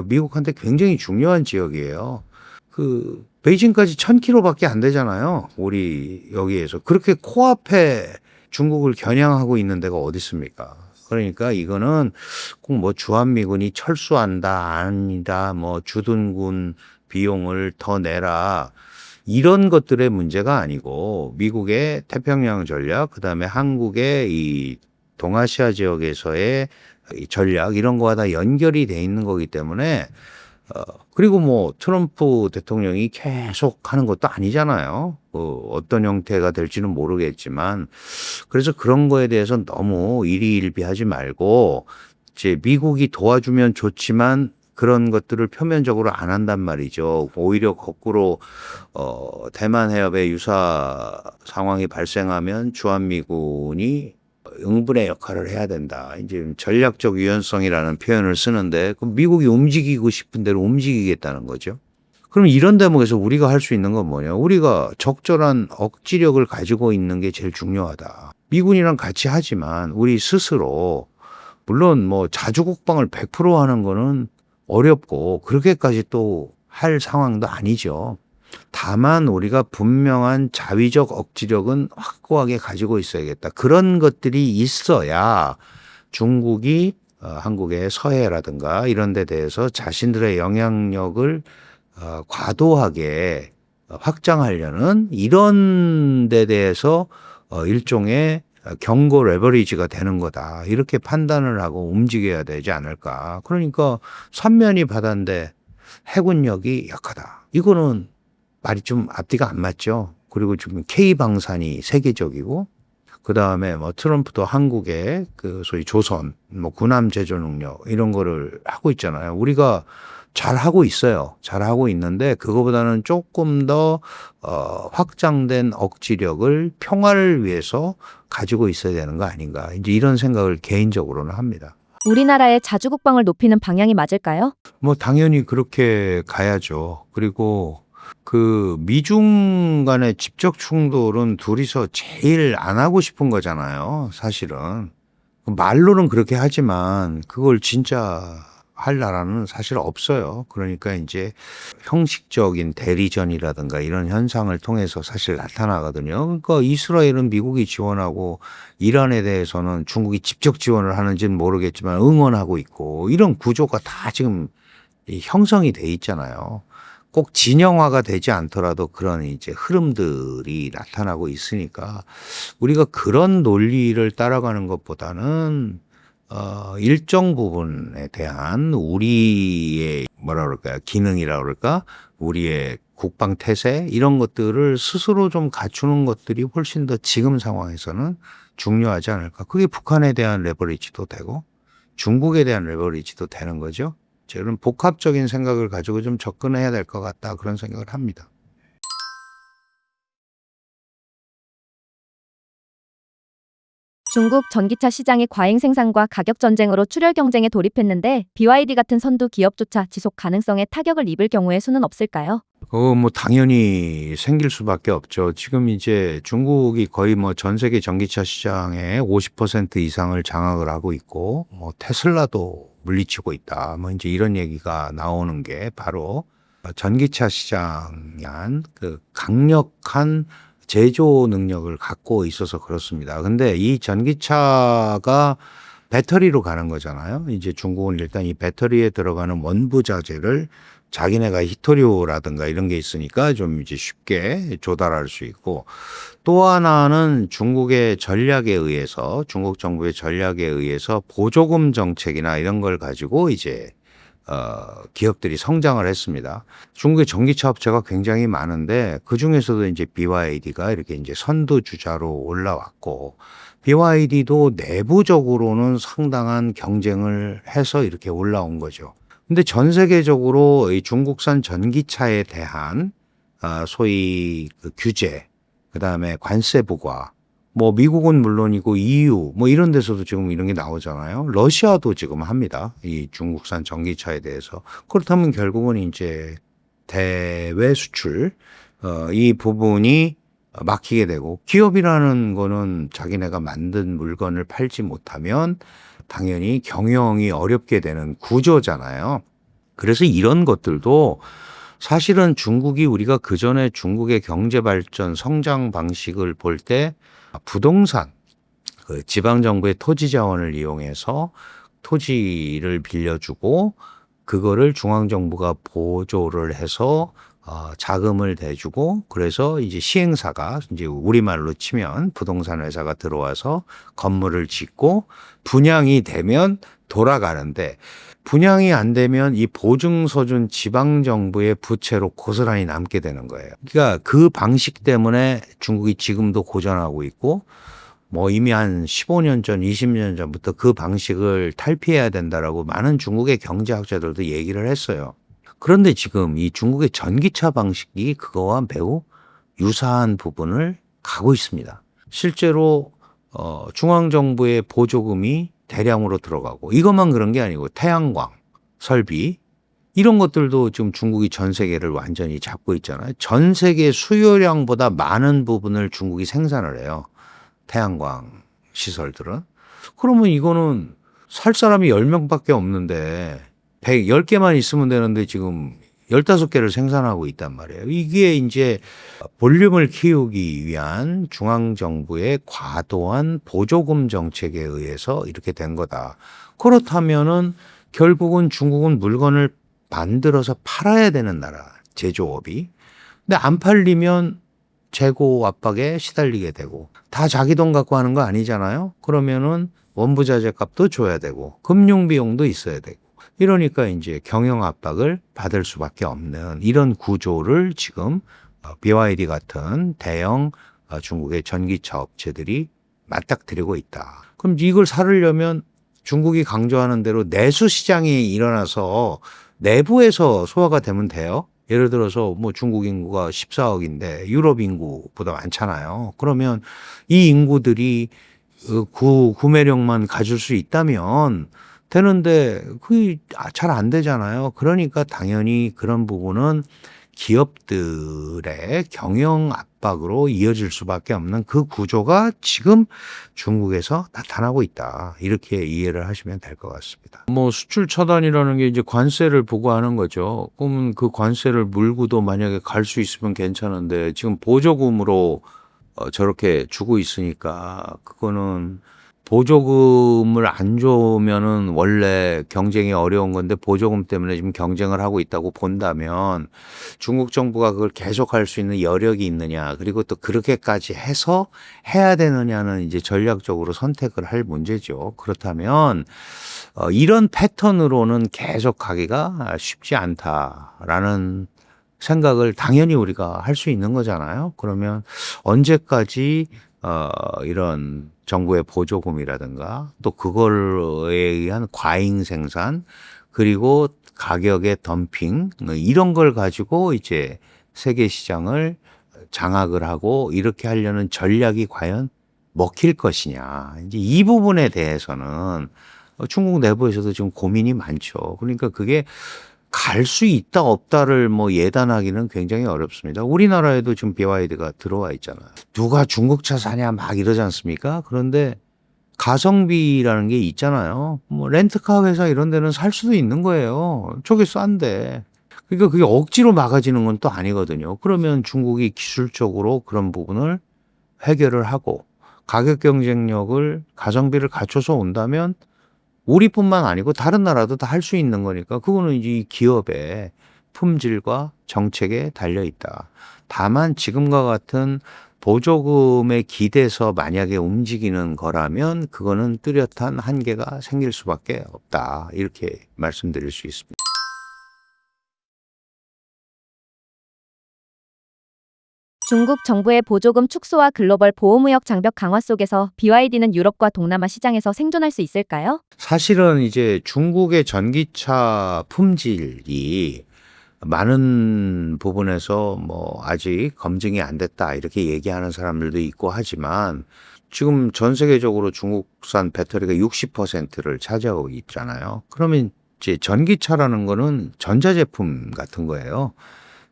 미국한테 굉장히 중요한 지역이에요. 그 베이징까지 1000km밖에 안 되잖아요. 우리 여기에서. 그렇게 코앞에 중국을 겨냥하고 있는 데가 어디 있습니까? 그러니까 이거는 꼭 뭐 주한미군이 철수한다, 아니다, 뭐 주둔군 비용을 더 내라. 이런 것들의 문제가 아니고 미국의 태평양 전략, 그다음에 한국의 이 동아시아 지역에서의 이 전략 이런 거와 다 연결이 돼 있는 거기 때문에 그리고 뭐 트럼프 대통령이 계속 하는 것도 아니잖아요. 어떤 형태가 될지는 모르겠지만 그래서 그런 거에 대해서 너무 일희일비하지 말고 이제 미국이 도와주면 좋지만 그런 것들을 표면적으로 안 한단 말이죠. 오히려 거꾸로 대만 해협에 유사 상황이 발생하면 주한미군이 응분의 역할을 해야 된다. 이제 전략적 유연성이라는 표현을 쓰는데 그럼 미국이 움직이고 싶은 대로 움직이겠다는 거죠. 그럼 이런 대목에서 우리가 할 수 있는 건 뭐냐? 우리가 적절한 억지력을 가지고 있는 게 제일 중요하다. 미군이랑 같이 하지만 우리 스스로 물론 뭐 자주국방을 100% 하는 거는 어렵고 그렇게까지 또 할 상황도 아니죠. 다만 우리가 분명한 자위적 억지력은 확고하게 가지고 있어야겠다. 그런 것들이 있어야 중국이 한국의 서해라든가 이런 데 대해서 자신들의 영향력을 과도하게 확장하려는 이런 데 대해서 일종의 경고 레버리지가 되는 거다. 이렇게 판단을 하고 움직여야 되지 않을까. 그러니까 삼면이 바다인데 해군력이 약하다. 이거는 말이 좀 앞뒤가 안 맞죠. 그리고 지금 K방산이 세계적이고 그다음에 뭐 트럼프도 한국의 그 소위 조선, 뭐 군함 제조 능력 이런 거를 하고 있잖아요. 우리가 잘 하고 있어요. 잘 하고 있는데 그거보다는 조금 더 확장된 억지력을 평화를 위해서 가지고 있어야 되는 거 아닌가. 이제 이런 생각을 개인적으로는 합니다. 우리나라의 자주국방을 높이는 방향이 맞을까요? 뭐 당연히 그렇게 가야죠. 그리고 그 미중 간의 직접 충돌은 둘이서 제일 안 하고 싶은 거잖아요. 사실은. 말로는 그렇게 하지만 그걸 진짜 할 나라는 사실 없어요. 그러니까 이제 형식적인 대리전이라든가 이런 현상을 통해서 사실 나타나거든요. 그러니까 이스라엘은 미국이 지원하고 이란에 대해서는 중국이 직접 지원을 하는지는 모르겠지만 응원하고 있고 이런 구조가 다 지금 형성이 돼 있잖아요. 꼭 진영화가 되지 않더라도 그런 이제 흐름들이 나타나고 있으니까 우리가 그런 논리를 따라가는 것보다는 일정 부분에 대한 우리의 뭐라 그럴까요? 기능이라 그럴까? 우리의 국방 태세 이런 것들을 스스로 좀 갖추는 것들이 훨씬 더 지금 상황에서는 중요하지 않을까. 그게 북한에 대한 레버리지도 되고 중국에 대한 레버리지도 되는 거죠. 저는 복합적인 생각을 가지고 좀 접근해야 될 것 같다 그런 생각을 합니다. 중국 전기차 시장이 과잉 생산과 가격 전쟁으로 출혈 경쟁에 돌입했는데 BYD 같은 선두 기업조차 지속 가능성에 타격을 입을 경우의 수는 없을까요? 뭐 당연히 생길 수밖에 없죠. 지금 이제 중국이 거의 뭐 전 세계 전기차 시장의 50% 이상을 장악을 하고 있고, 뭐 테슬라도 물리치고 있다. 뭐 이제 이런 얘기가 나오는 게 바로 전기차 시장이 한 그 강력한 제조 능력을 갖고 있어서 그렇습니다. 근데 이 전기차가 배터리로 가는 거잖아요. 이제 중국은 일단 이 배터리에 들어가는 원부 자재를 자기네가 히토류라든가 이런 게 있으니까 좀 이제 쉽게 조달할 수 있고, 또 하나는 중국의 전략에 의해서, 중국 정부의 전략에 의해서 보조금 정책이나 이런 걸 가지고 이제 기업들이 성장을 했습니다. 중국의 전기차 업체가 굉장히 많은데 그 중에서도 이제 BYD가 이렇게 이제 선두 주자로 올라왔고, BYD도 내부적으로는 상당한 경쟁을 해서 이렇게 올라온 거죠. 근데 전 세계적으로 이 중국산 전기차에 대한 소위 그 규제, 그다음에 관세 부과, 뭐 미국은 물론이고 EU 뭐 이런 데서도 지금 이런 게 나오잖아요. 러시아도 지금 합니다. 이 중국산 전기차에 대해서. 그렇다면 결국은 이제 대외 수출 이 부분이 막히게 되고, 기업이라는 거는 자기네가 만든 물건을 팔지 못하면 당연히 경영이 어렵게 되는 구조잖아요. 그래서 이런 것들도 사실은 중국이, 우리가 그전에 중국의 경제 발전 성장 방식을 볼 때 부동산, 그 지방 정부의 토지 자원을 이용해서 토지를 빌려주고 그거를 중앙 정부가 보조를 해서 자금을 대주고, 그래서 이제 시행사가, 이제 우리말로 치면 부동산 회사가 들어와서 건물을 짓고 분양이 되면 돌아가는데, 분양이 안 되면 이 보증서 준 지방 정부의 부채로 고스란히 남게 되는 거예요. 그러니까 그 방식 때문에 중국이 지금도 고전하고 있고, 뭐 이미 한 15년 전, 20년 전부터 그 방식을 탈피해야 된다라고 많은 중국의 경제학자들도 얘기를 했어요. 그런데 지금 이 중국의 전기차 방식이 그거와 매우 유사한 부분을 가고 있습니다. 실제로 중앙정부의 보조금이 대량으로 들어가고, 이것만 그런 게 아니고 태양광, 설비 이런 것들도 지금 중국이 전 세계를 완전히 잡고 있잖아요. 전 세계 수요량보다 많은 부분을 중국이 생산을 해요. 태양광 시설들은. 그러면 이거는 살 사람이 10명밖에 없는데 10개만 있으면 되는데 지금 15개를 생산하고 있단 말이에요. 이게 이제 볼륨을 키우기 위한 중앙정부의 과도한 보조금 정책에 의해서 이렇게 된 거다. 그렇다면은 결국은 중국은 물건을 만들어서 팔아야 되는 나라, 제조업이. 근데 안 팔리면 재고 압박에 시달리게 되고, 다 자기 돈 갖고 하는 거 아니잖아요. 그러면은 원부 자재 값도 줘야 되고 금융 비용도 있어야 되고, 이러니까 이제 경영 압박을 받을 수밖에 없는 이런 구조를 지금 BYD 같은 대형 중국의 전기차 업체들이 맞닥뜨리고 있다. 그럼 이걸 사려면 중국이 강조하는 대로 내수 시장이 일어나서 내부에서 소화가 되면 돼요. 예를 들어서 뭐 중국 인구가 14억인데 유럽 인구보다 많잖아요. 그러면 이 인구들이 구매력만 가질 수 있다면 되는데 그게 잘 안 되잖아요. 그러니까 당연히 그런 부분은 기업들의 경영 압박으로 이어질 수밖에 없는 그 구조가 지금 중국에서 나타나고 있다. 이렇게 이해를 하시면 될 것 같습니다. 뭐 수출 차단이라는 게 이제 관세를 부과하는 거죠. 그러면 그 관세를 물고도 만약에 갈 수 있으면 괜찮은데 지금 보조금으로 저렇게 주고 있으니까, 그거는 보조금을 안 주면은 원래 경쟁이 어려운 건데 보조금 때문에 지금 경쟁을 하고 있다고 본다면 중국 정부가 그걸 계속할 수 있는 여력이 있느냐, 그리고 또 그렇게까지 해서 해야 되느냐는 이제 전략적으로 선택을 할 문제죠. 그렇다면 이런 패턴으로는 계속 가기가 쉽지 않다라는 생각을 당연히 우리가 할 수 있는 거잖아요. 그러면 언제까지 이런 정부의 보조금이라든가 또 그거에 의한 과잉 생산 그리고 가격의 덤핑 이런 걸 가지고 이제 세계 시장을 장악을 하고 이렇게 하려는 전략이 과연 먹힐 것이냐. 이제 이 부분에 대해서는 중국 내부에서도 지금 고민이 많죠. 그러니까 그게 갈 수 있다 없다를 뭐 예단하기는 굉장히 어렵습니다. 우리나라에도 지금 BYD가 들어와 있잖아요. 누가 중국차 사냐 막 이러지 않습니까? 그런데 가성비라는 게 있잖아요. 뭐 렌트카 회사 이런 데는 살 수도 있는 거예요. 저게 싼데. 그러니까 그게 억지로 막아지는 건 또 아니거든요. 그러면 중국이 기술적으로 그런 부분을 해결을 하고 가격 경쟁력을 가성비를 갖춰서 온다면 우리뿐만 아니고 다른 나라도 다 할 수 있는 거니까 그거는 이제 이 기업의 품질과 정책에 달려 있다. 다만 지금과 같은 보조금에 기대서 만약에 움직이는 거라면 그거는 뚜렷한 한계가 생길 수밖에 없다. 이렇게 말씀드릴 수 있습니다. 중국 정부의 보조금 축소와 글로벌 보호무역 장벽 강화 속에서 BYD는 유럽과 동남아 시장에서 생존할 수 있을까요? 사실은 이제 중국의 전기차 품질이 많은 부분에서 뭐 아직 검증이 안 됐다 이렇게 얘기하는 사람들도 있고 하지만 지금 전 세계적으로 중국산 배터리가 60%를 차지하고 있잖아요. 그러면 이제 전기차라는 거는 전자제품 같은 거예요.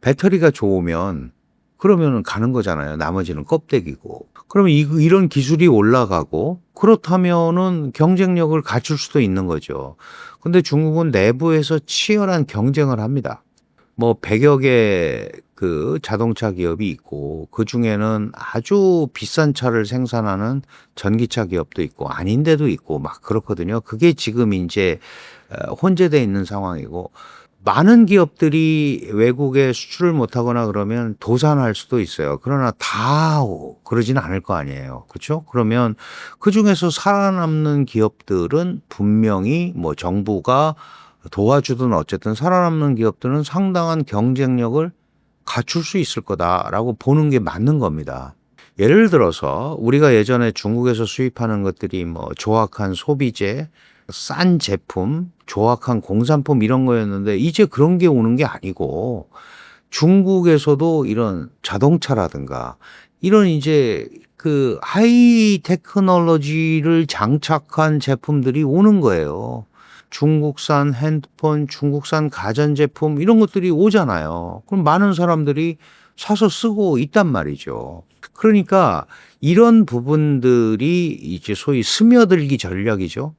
배터리가 좋으면 그러면은 가는 거잖아요. 나머지는 껍데기고. 그러면 이런 기술이 올라가고 그렇다면은 경쟁력을 갖출 수도 있는 거죠. 근데 중국은 내부에서 치열한 경쟁을 합니다. 뭐 100여 개 그 자동차 기업이 있고 그중에는 아주 비싼 차를 생산하는 전기차 기업도 있고 아닌데도 있고 막 그렇거든요. 그게 지금 이제 혼재돼 있는 상황이고 많은 기업들이 외국에 수출을 못하거나 그러면 도산할 수도 있어요. 그러나 다 그러지는 않을 거 아니에요. 그렇죠? 그러면 그중에서 살아남는 기업들은 분명히 뭐 정부가 도와주든 어쨌든 살아남는 기업들은 상당한 경쟁력을 갖출 수 있을 거다라고 보는 게 맞는 겁니다. 예를 들어서 우리가 예전에 중국에서 수입하는 것들이 뭐 조악한 소비재, 싼 제품, 조악한 공산품 이런 거였는데 이제 그런 게 오는 게 아니고 중국에서도 이런 자동차라든가 이런 이제 그 하이 테크놀로지를 장착한 제품들이 오는 거예요. 중국산 핸드폰, 중국산 가전제품 이런 것들이 오잖아요. 그럼 많은 사람들이 사서 쓰고 있단 말이죠. 그러니까 이런 부분들이 이제 소위 스며들기 전략이죠.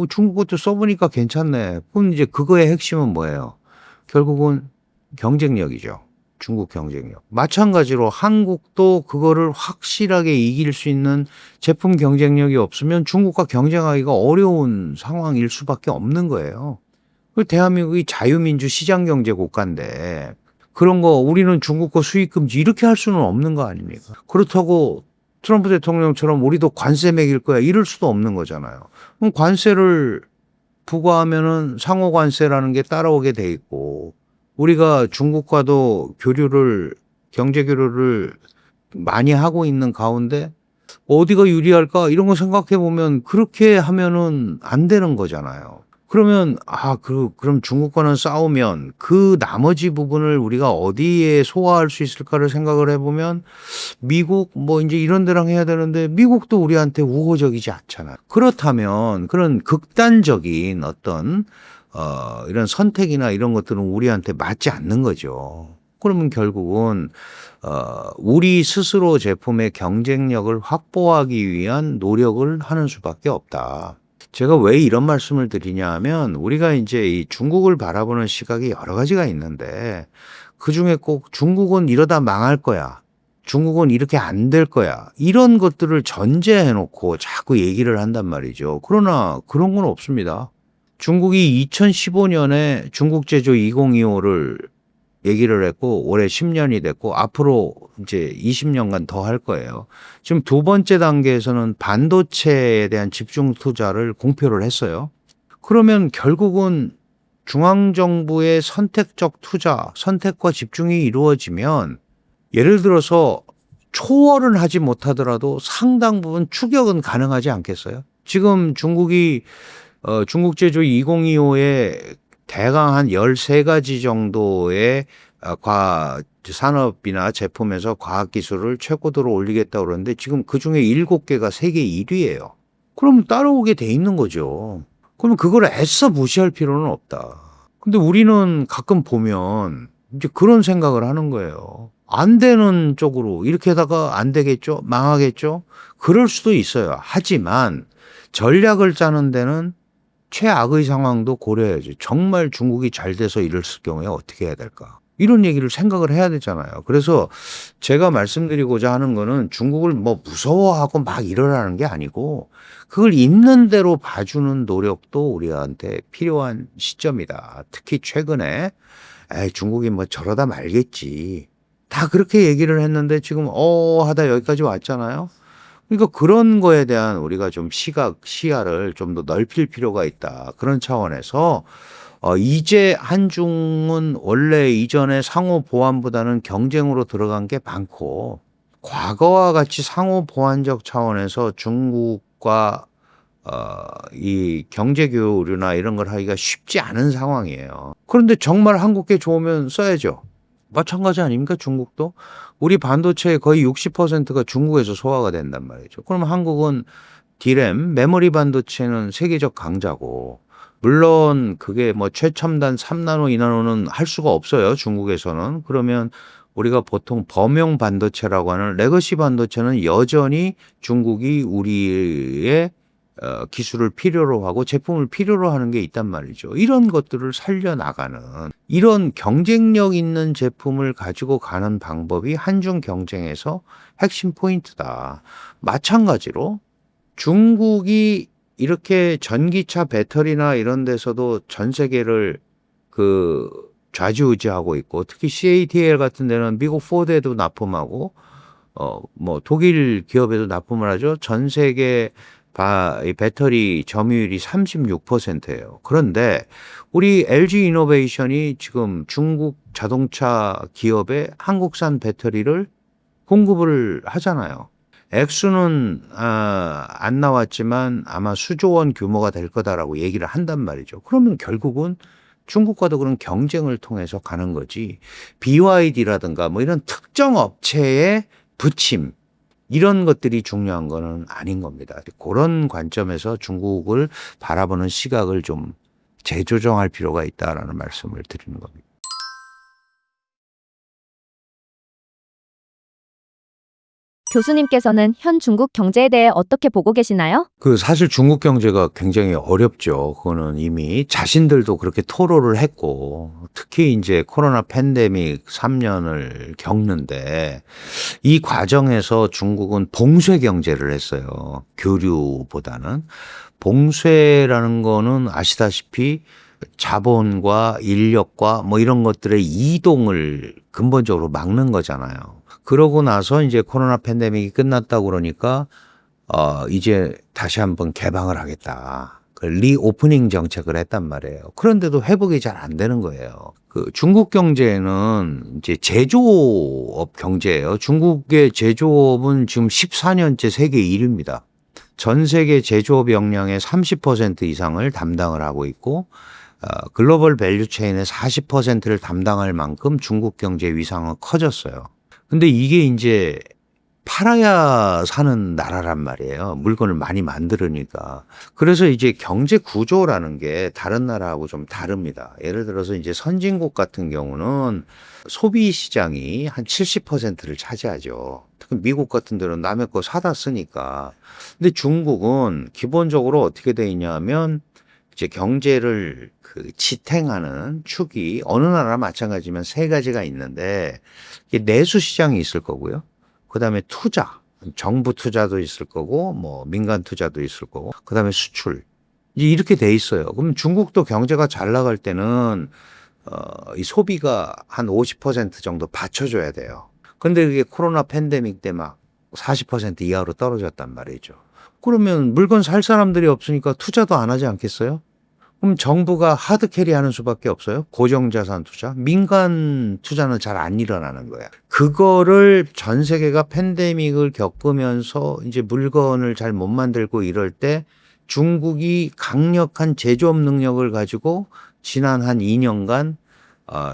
중국 것도 써보니까 괜찮네. 그럼 이제 그거의 핵심은 뭐예요? 결국은 경쟁력이죠. 중국 경쟁력. 마찬가지로 한국도 그거를 확실하게 이길 수 있는 제품 경쟁력이 없으면 중국과 경쟁하기가 어려운 상황일 수밖에 없는 거예요. 대한민국이 자유민주 시장경제 국가인데 그런 거 우리는 중국 거 수입 금지 이렇게 할 수는 없는 거 아닙니까? 그렇다고 트럼프 대통령처럼 우리도 관세 매길 거야 이럴 수도 없는 거잖아요. 그럼 관세를 부과하면은 상호 관세라는 게 따라오게 돼 있고 우리가 중국과도 경제 교류를 많이 하고 있는 가운데 어디가 유리할까 이런 거 생각해 보면 그렇게 하면은 안 되는 거잖아요. 그러면 그럼 중국과는 싸우면 그 나머지 부분을 우리가 어디에 소화할 수 있을까를 생각을 해보면 미국 뭐 이제 이런 데랑 해야 되는데 미국도 우리한테 우호적이지 않잖아요. 그렇다면 그런 극단적인 어떤 이런 선택이나 이런 것들은 우리한테 맞지 않는 거죠. 그러면 결국은 우리 스스로 제품의 경쟁력을 확보하기 위한 노력을 하는 수밖에 없다. 제가 왜 이런 말씀을 드리냐 하면 우리가 이제 이 중국을 바라보는 시각이 여러 가지가 있는데 그중에 꼭 중국은 이러다 망할 거야. 중국은 이렇게 안 될 거야. 이런 것들을 전제해 놓고 자꾸 얘기를 한단 말이죠. 그러나 그런 건 없습니다. 중국이 2015년에 중국 제조 2025를 얘기를 했고 올해 10년이 됐고 앞으로 이제 20년간 더 할 거예요. 지금 두 번째 단계에서는 반도체에 대한 집중 투자를 공표를 했어요. 그러면 결국은 중앙정부의 선택적 투자, 선택과 집중이 이루어지면 예를 들어서 초월은 하지 못하더라도 상당 부분 추격은 가능하지 않겠어요? 지금 중국이 중국 제조 2025에 대강 한 13가지 정도의 산업이나 제품에서 과학기술을 최고도로 올리겠다고 그러는데 지금 그중에 7개가 세계 1위예요. 그럼 따라오게 돼 있는 거죠. 그러면 그걸 애써 무시할 필요는 없다. 근데 우리는 가끔 보면 이제 그런 생각을 하는 거예요. 안 되는 쪽으로 이렇게 하다가 안 되겠죠? 망하겠죠? 그럴 수도 있어요. 하지만 전략을 짜는 데는 최악의 상황도 고려해야지. 정말 중국이 잘 돼서 이랬을 경우에 어떻게 해야 될까? 이런 얘기를 생각을 해야 되잖아요. 그래서 제가 말씀드리고자 하는 거는 중국을 뭐 무서워하고 막 이러라는 게 아니고 그걸 있는 대로 봐주는 노력도 우리한테 필요한 시점이다. 특히 최근에 중국이 뭐 저러다 말겠지. 다 그렇게 얘기를 했는데 지금 하다 여기까지 왔잖아요. 그러니까 그런 거에 대한 우리가 좀 시야를 좀 더 넓힐 필요가 있다. 그런 차원에서 이제 한중은 원래 이전에 상호 보완보다는 경쟁으로 들어간 게 많고 과거와 같이 상호 보완적 차원에서 중국과 이 경제 교류나 이런 걸 하기가 쉽지 않은 상황이에요. 그런데 정말 한국께 좋으면 써야죠. 마찬가지 아닙니까? 중국도 우리 반도체의 거의 60%가 중국에서 소화가 된단 말이죠. 그럼 한국은 D램, 메모리 반도체는 세계적 강자고 물론 그게 뭐 최첨단 3나노, 2나노는 할 수가 없어요. 중국에서는. 그러면 우리가 보통 범용 반도체라고 하는 레거시 반도체는 여전히 중국이 우리의 기술을 필요로 하고 제품을 필요로 하는 게 있단 말이죠. 이런 것들을 살려나가는 이런 경쟁력 있는 제품을 가지고 가는 방법이 한중 경쟁에서 핵심 포인트다. 마찬가지로 중국이 이렇게 전기차 배터리나 이런 데서도 전 세계를 좌지우지하고 있고 특히 CATL 같은 데는 미국 포드에도 납품하고 뭐 독일 기업에도 납품을 하죠. 전 세계 이 배터리 점유율이 36%예요. 그런데 우리 LG 이노베이션이 지금 중국 자동차 기업에 한국산 배터리를 공급을 하잖아요. 액수는 안 나왔지만 아마 수조 원 규모가 될 거다라고 얘기를 한단 말이죠. 그러면 결국은 중국과도 그런 경쟁을 통해서 가는 거지. BYD라든가 뭐 이런 특정 업체의 부침 이런 것들이 중요한 거는 아닌 겁니다. 그런 관점에서 중국을 바라보는 시각을 좀 재조정할 필요가 있다라는 말씀을 드리는 겁니다. 교수님께서는 현 중국 경제에 대해 어떻게 보고 계시나요? 사실 중국 경제가 굉장히 어렵죠. 그거는 이미 자신들도 그렇게 토로를 했고, 특히 이제 코로나 팬데믹 3년을 겪는데, 이 과정에서 중국은 봉쇄 경제를 했어요. 교류보다는. 봉쇄라는 거는 아시다시피 자본과 인력과 뭐 이런 것들의 이동을 근본적으로 막는 거잖아요. 그러고 나서 이제 코로나 팬데믹이 끝났다고 그러니까 이제 다시 한번 개방을 하겠다. 리오프닝 정책을 했단 말이에요. 그런데도 회복이 잘 안 되는 거예요. 중국 경제는 이제 제조업 경제예요. 중국의 제조업은 지금 14년째 세계 1위입니다. 전 세계 제조업 역량의 30% 이상을 담당을 하고 있고 글로벌 밸류체인의 40%를 담당할 만큼 중국 경제 위상은 커졌어요. 근데 이게 이제 팔아야 사는 나라란 말이에요. 물건을 많이 만들으니까. 그래서 이제 경제 구조라는 게 다른 나라하고 좀 다릅니다. 예를 들어서 이제 선진국 같은 경우는 소비 시장이 한 70%를 차지하죠. 특히 미국 같은 데는 남의 거 사다 쓰니까. 근데 중국은 기본적으로 어떻게 돼 있냐면 이제 경제를 지탱하는 축이 어느 나라나 마찬가지면 3가지가 있는데 이게 내수 시장이 있을 거고요. 그다음에 투자, 정부 투자도 있을 거고 뭐 민간 투자도 있을 거고 그다음에 수출. 이렇게 돼 있어요. 그럼 중국도 경제가 잘 나갈 때는 이 소비가 한 50% 정도 받쳐줘야 돼요. 근데 그게 코로나 팬데믹 때 막 40% 이하로 떨어졌단 말이죠. 그러면 물건 살 사람들이 없으니까 투자도 안 하지 않겠어요? 그럼 정부가 하드 캐리하는 수밖에 없어요. 고정자산 투자, 민간 투자는 잘 안 일어나는 거야. 그거를 전 세계가 팬데믹을 겪으면서 이제 물건을 잘 못 만들고 이럴 때 중국이 강력한 제조업 능력을 가지고 지난 한 2년간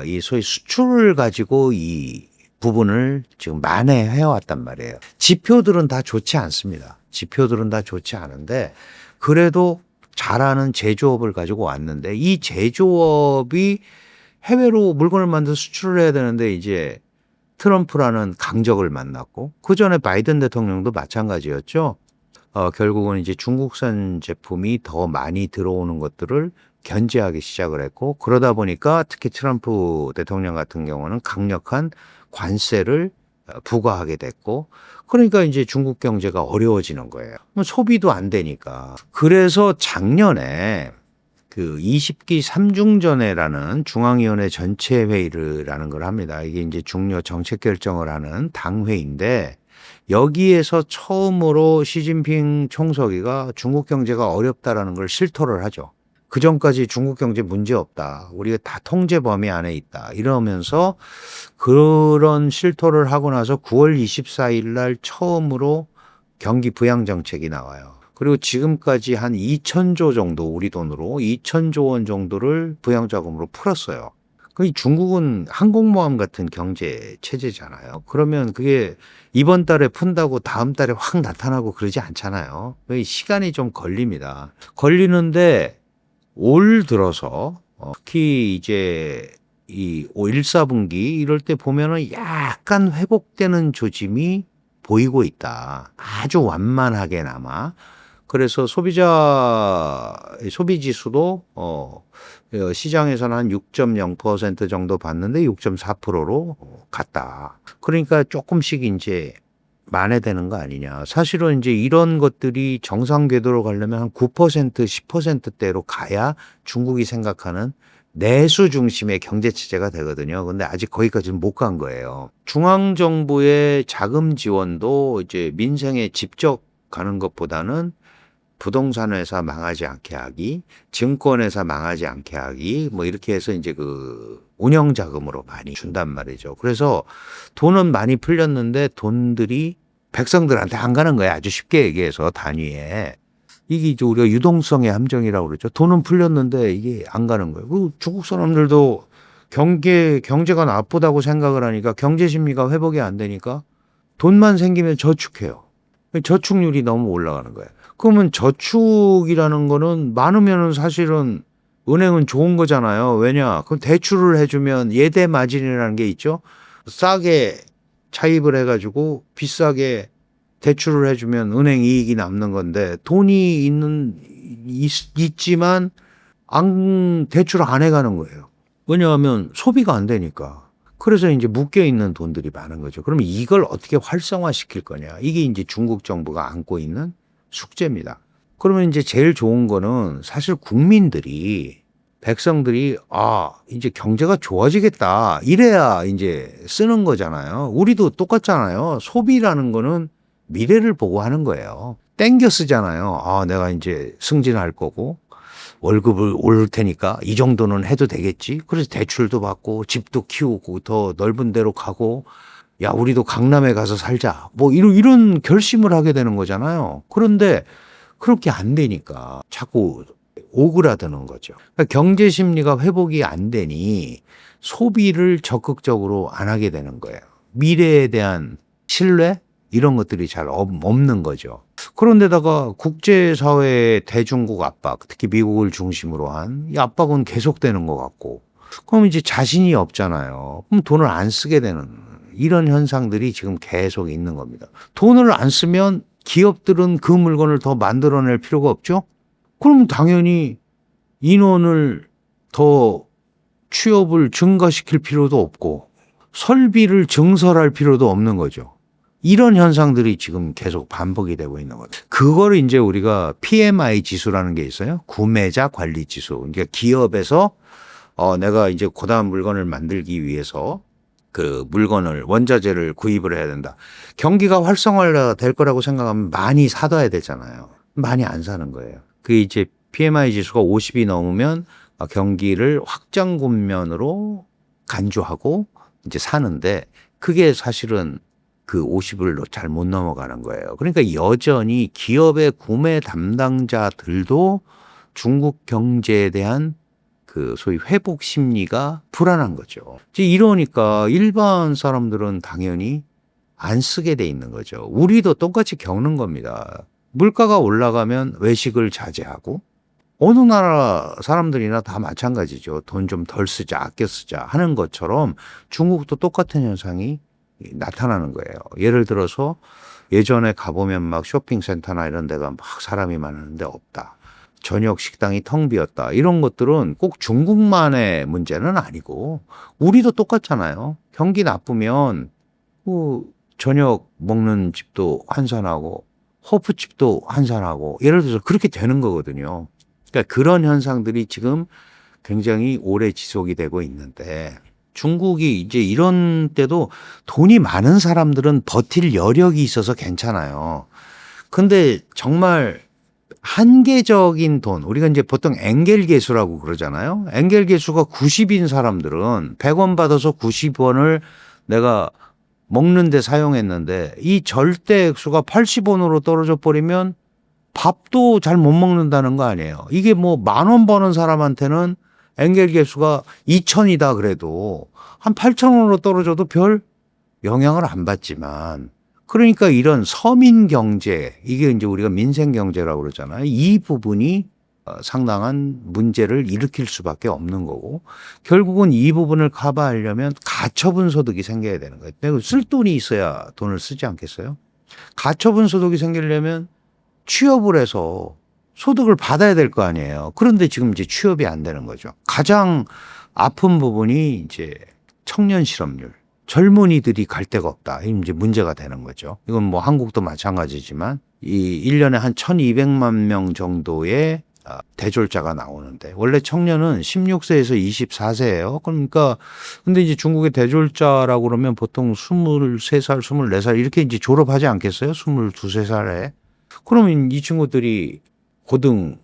이 소위 수출을 가지고 이 부분을 지금 만회해 왔단 말이에요. 지표들은 다 좋지 않습니다. 지표들은 다 좋지 않은데 그래도 잘하는 제조업을 가지고 왔는데 이 제조업이 해외로 물건을 만들어 수출을 해야 되는데 이제 트럼프라는 강적을 만났고 그 전에 바이든 대통령도 마찬가지였죠. 결국은 이제 중국산 제품이 더 많이 들어오는 것들을 견제하기 시작을 했고 그러다 보니까 특히 트럼프 대통령 같은 경우는 강력한 관세를 부과하게 됐고 그러니까 이제 중국 경제가 어려워지는 거예요. 소비도 안 되니까. 그래서 작년에 그 20기 삼중전회라는 중앙위원회 전체 회의를라는 걸 합니다. 이게 이제 중요 정책 결정을 하는 당회인데 여기에서 처음으로 시진핑 총서기가 중국 경제가 어렵다라는 걸 실토를 하죠. 그 전까지 중국 경제 문제 없다. 우리가 다 통제 범위 안에 있다. 이러면서 그런 실토를 하고 나서 9월 24일 날 처음으로 경기 부양 정책이 나와요. 그리고 지금까지 한 2천조 정도 우리 돈으로 2천조 원 정도를 부양 자금으로 풀었어요. 그 중국은 항공모함 같은 경제 체제잖아요. 그러면 그게 이번 달에 푼다고 다음 달에 확 나타나고 그러지 않잖아요. 시간이 좀 걸립니다. 걸리는데 올 들어서 특히 이제 이 1, 4분기 이럴 때 보면은 약간 회복되는 조짐이 보이고 있다. 아주 완만하게나마. 그래서 소비 지수도 시장에서는 한 6.0% 정도 봤는데 6.4%로 갔다. 그러니까 조금씩 이제 만회되는 거 아니냐. 사실은 이제 이런 것들이 정상 궤도로 가려면 한 9%, 10%대로 가야 중국이 생각하는 내수 중심의 경제 체제가 되거든요. 근데 아직 거기까지는 못 간 거예요. 중앙 정부의 자금 지원도 이제 민생에 직접 가는 것보다는 부동산 회사 망하지 않게 하기, 증권회사 망하지 않게 하기, 뭐 이렇게 해서 이제 그 운영 자금으로 많이 준단 말이죠. 그래서 돈은 많이 풀렸는데 돈들이 백성들한테 안 가는 거예요. 아주 쉽게 얘기해서 단위에. 이게 이제 우리가 유동성의 함정이라고 그러죠. 돈은 풀렸는데 이게 안 가는 거예요. 그 중국 사람들도 경제가 나쁘다고 생각을 하니까 경제 심리가 회복이 안 되니까 돈만 생기면 저축해요. 저축률이 너무 올라가는 거예요. 그러면 저축이라는 거는 많으면은 사실은 은행은 좋은 거잖아요. 왜냐? 그럼 대출을 해주면 예대 마진이라는 게 있죠. 싸게 차입을 해가지고 비싸게 대출을 해주면 은행 이익이 남는 건데 돈이 있지만 대출 안 해가는 거예요. 왜냐하면 소비가 안 되니까. 그래서 이제 묶여 있는 돈들이 많은 거죠. 그러면 이걸 어떻게 활성화시킬 거냐. 이게 이제 중국 정부가 안고 있는 숙제입니다. 그러면 이제 제일 좋은 거는 사실 백성들이 이제 경제가 좋아지겠다. 이래야 이제 쓰는 거잖아요. 우리도 똑같잖아요. 소비라는 거는 미래를 보고 하는 거예요. 땡겨 쓰잖아요. 내가 이제 승진할 거고 월급을 오를 테니까 이 정도는 해도 되겠지. 그래서 대출도 받고 집도 키우고 더 넓은 데로 가고 야, 우리도 강남에 가서 살자. 뭐 이런 결심을 하게 되는 거잖아요. 그런데 그렇게 안 되니까 자꾸 오그라드는 거죠. 그러니까 경제 심리가 회복이 안 되니 소비를 적극적으로 안 하게 되는 거예요. 미래에 대한 신뢰? 이런 것들이 잘 없는 거죠. 그런데다가 국제사회의 대중국 압박, 특히 미국을 중심으로 한 이 압박은 계속되는 것 같고, 그럼 이제 자신이 없잖아요. 그럼 돈을 안 쓰게 되는 이런 현상들이 지금 계속 있는 겁니다. 돈을 안 쓰면 기업들은 그 물건을 더 만들어낼 필요가 없죠? 그럼 당연히 인원을 더 취업을 증가시킬 필요도 없고, 설비를 증설할 필요도 없는 거죠. 이런 현상들이 지금 계속 반복이 되고 있는 거죠. 그거를 이제 우리가 PMI 지수라는 게 있어요. 구매자 관리 지수. 그러니까 기업에서 내가 이제 고다음 물건을 만들기 위해서 그 원자재를 구입을 해야 된다. 경기가 활성화될 거라고 생각하면 많이 사둬야 되잖아요. 많이 안 사는 거예요. 그게 이제 PMI 지수가 50이 넘으면 경기를 확장 국면으로 간주하고 이제 사는데 그게 사실은 그 50을 잘 못 넘어가는 거예요. 그러니까 여전히 기업의 구매 담당자들도 중국 경제에 대한 그 소위 회복 심리가 불안한 거죠. 이제 이러니까 일반 사람들은 당연히 안 쓰게 돼 있는 거죠. 우리도 똑같이 겪는 겁니다. 물가가 올라가면 외식을 자제하고 어느 나라 사람들이나 다 마찬가지죠. 돈 좀 덜 쓰자, 아껴 쓰자 하는 것처럼 중국도 똑같은 현상이 나타나는 거예요. 예를 들어서 예전에 가보면 막 쇼핑센터나 이런 데가 막 사람이 많은데 없다. 저녁 식당이 텅 비었다. 이런 것들은 꼭 중국만의 문제는 아니고 우리도 똑같잖아요. 경기 나쁘면 저녁 먹는 집도 한산하고 호프집도 한산하고 예를 들어서 그렇게 되는 거거든요. 그러니까 그런 현상들이 지금 굉장히 오래 지속이 되고 있는데 중국이 이제 이런 때도 돈이 많은 사람들은 버틸 여력이 있어서 괜찮아요. 근데 정말 한계적인 돈, 우리가 이제 보통 엔겔 계수라고 그러잖아요. 엔겔 계수가 90인 사람들은 100원 받아서 90원을 내가 먹는데 사용했는데 이 절대 액수가 80원으로 떨어져 버리면 밥도 잘 못 먹는다는 거 아니에요. 이게 뭐 10,000원 버는 사람한테는 엔겔 계수가 2,000이다 그래도 한 8,000원으로 떨어져도 별 영향을 안 받지만 그러니까 이런 서민 경제, 이게 이제 우리가 민생 경제라고 그러잖아요. 이 부분이 상당한 문제를 일으킬 수밖에 없는 거고 결국은 이 부분을 커버하려면 가처분 소득이 생겨야 되는 거예요. 내가 쓸 돈이 있어야 돈을 쓰지 않겠어요? 가처분 소득이 생기려면 취업을 해서 소득을 받아야 될 거 아니에요. 그런데 지금 이제 취업이 안 되는 거죠. 가장 아픈 부분이 이제 청년 실업률. 젊은이들이 갈 데가 없다. 이제 문제가 되는 거죠. 이건 뭐 한국도 마찬가지지만 이 1년에 한 1,200만 명 정도의 대졸자가 나오는데 원래 청년은 16세에서 24세예요. 그러니까 근데 이제 중국의 대졸자라고 그러면 보통 23살, 24살 이렇게 이제 졸업하지 않겠어요? 22, 3살에. 그러면 이 친구들이 고등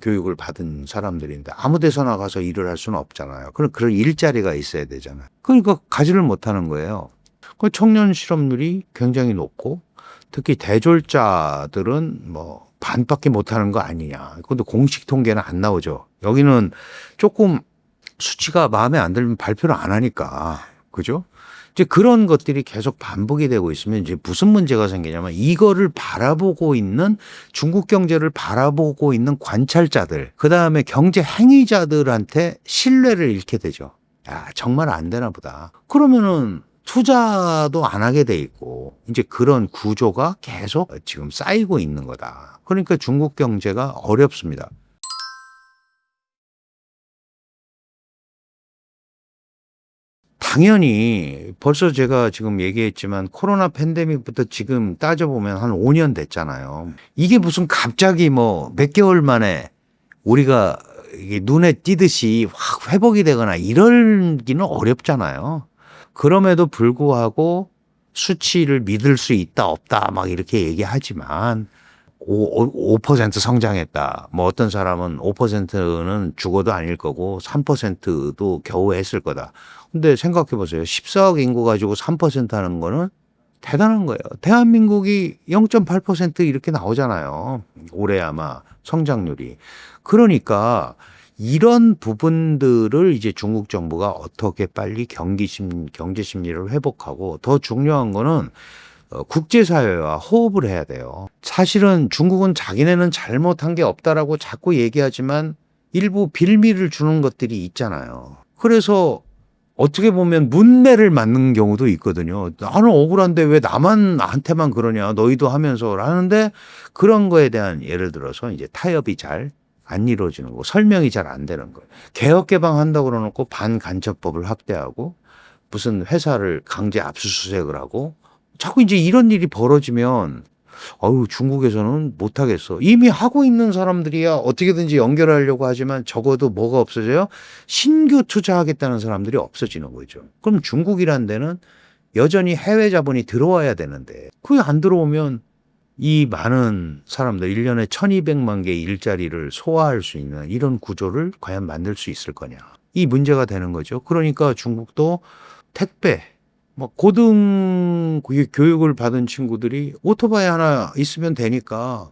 교육을 받은 사람들인데 아무 데서나 가서 일을 할 수는 없잖아요. 그런 일자리가 있어야 되잖아요. 그러니까 가지를 못하는 거예요. 그 청년 실업률이 굉장히 높고 특히 대졸자들은 뭐 반밖에 못하는 거 아니냐. 근데 공식 통계는 안 나오죠. 여기는 조금 수치가 마음에 안 들면 발표를 안 하니까. 그죠? 이제 그런 것들이 계속 반복이 되고 있으면 이제 무슨 문제가 생기냐면 이거를 바라보고 있는 중국 경제를 바라보고 있는 관찰자들, 그 다음에 경제 행위자들한테 신뢰를 잃게 되죠. 야, 정말 안 되나 보다. 그러면은 투자도 안 하게 돼 있고 이제 그런 구조가 계속 지금 쌓이고 있는 거다. 그러니까 중국 경제가 어렵습니다. 당연히 벌써 제가 지금 얘기했지만 코로나 팬데믹부터 지금 따져보면 한 5년 됐잖아요. 이게 무슨 갑자기 뭐 몇 개월 만에 우리가 이게 눈에 띄듯이 확 회복이 되거나 이럴기는 어렵잖아요. 그럼에도 불구하고 수치를 믿을 수 있다 없다 막 이렇게 얘기하지만 5% 성장했다. 뭐 어떤 사람은 5%는 죽어도 아닐 거고 3%도 겨우 했을 거다. 근데 생각해 보세요. 14억 인구 가지고 3% 하는 거는 대단한 거예요. 대한민국이 0.8% 이렇게 나오잖아요. 올해 아마 성장률이. 그러니까 이런 부분들을 이제 중국 정부가 어떻게 빨리 경제 심리를 회복하고 더 중요한 거는 국제사회와 호흡을 해야 돼요. 사실은 중국은 자기네는 잘못한 게 없다라고 자꾸 얘기하지만 일부 빌미를 주는 것들이 있잖아요. 그래서 어떻게 보면 문매를 맞는 경우도 있거든요. 나는 억울한데 왜 나한테만 그러냐, 너희도 하면서 하는데 그런 거에 대한 예를 들어서 이제 타협이 잘 안 이루어지는 거, 설명이 잘 안 되는 거예요. 개혁 개방한다고 그러놓고 반간첩법을 확대하고 무슨 회사를 강제 압수수색을 하고 자꾸 이제 이런 일이 벌어지면 중국에서는 못하겠어. 이미 하고 있는 사람들이야 어떻게든지 연결하려고 하지만 적어도 뭐가 없어져요? 신규 투자하겠다는 사람들이 없어지는 거죠. 그럼 중국이란 데는 여전히 해외 자본이 들어와야 되는데 그게 안 들어오면 이 많은 사람들 1년에 1200만 개의 일자리를 소화할 수 있는 이런 구조를 과연 만들 수 있을 거냐. 이 문제가 되는 거죠. 그러니까 중국도 택배, 뭐 고등 교육을 받은 친구들이 오토바이 하나 있으면 되니까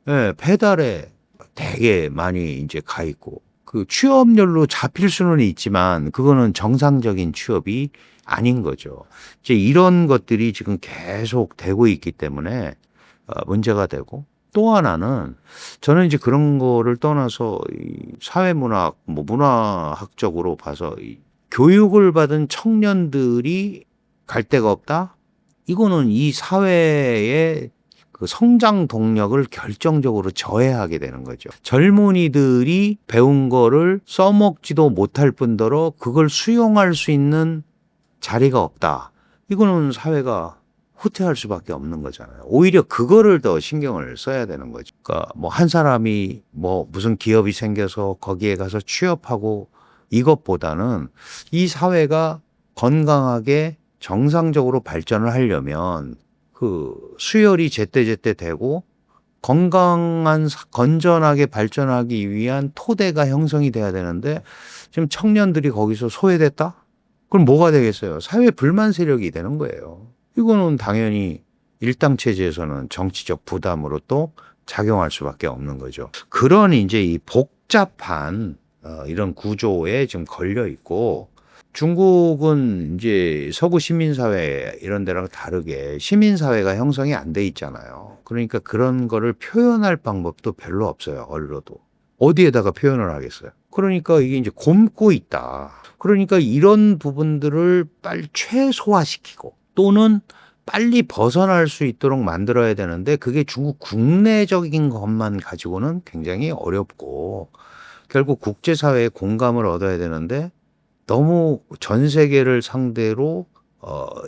예, 배달에 되게 많이 이제 가 있고 그 취업률로 잡힐 수는 있지만 그거는 정상적인 취업이 아닌 거죠. 이제 이런 것들이 지금 계속 되고 있기 때문에 문제가 되고 또 하나는 저는 이제 그런 거를 떠나서 이 사회문학, 뭐 문화학적으로 봐서 이 교육을 받은 청년들이 갈 데가 없다? 이거는 이 사회의 그 성장 동력을 결정적으로 저해하게 되는 거죠. 젊은이들이 배운 거를 써먹지도 못할 뿐더러 그걸 수용할 수 있는 자리가 없다. 이거는 사회가 후퇴할 수밖에 없는 거잖아요. 오히려 그거를 더 신경을 써야 되는 거죠. 그러니까 뭐 한 사람이 뭐 무슨 기업이 생겨서 거기에 가서 취업하고 이것보다는 이 사회가 건강하게 정상적으로 발전을 하려면 그 수혈이 제때제때 되고 건강한 건전하게 발전하기 위한 토대가 형성이 돼야 되는데 지금 청년들이 거기서 소외됐다? 그럼 뭐가 되겠어요? 사회 불만 세력이 되는 거예요. 이거는 당연히 일당 체제에서는 정치적 부담으로 또 작용할 수밖에 없는 거죠. 그런 이제 이 복잡한 이런 구조에 지금 걸려 있고 중국은 이제 서구 시민사회 이런 데랑 다르게 시민사회가 형성이 안 돼 있잖아요. 그러니까 그런 거를 표현할 방법도 별로 없어요. 언로도. 어디에다가 표현을 하겠어요. 그러니까 이게 이제 곪고 있다. 그러니까 이런 부분들을 빨리 최소화시키고 또는 빨리 벗어날 수 있도록 만들어야 되는데 그게 중국 국내적인 것만 가지고는 굉장히 어렵고 결국 국제사회의 공감을 얻어야 되는데 너무 전 세계를 상대로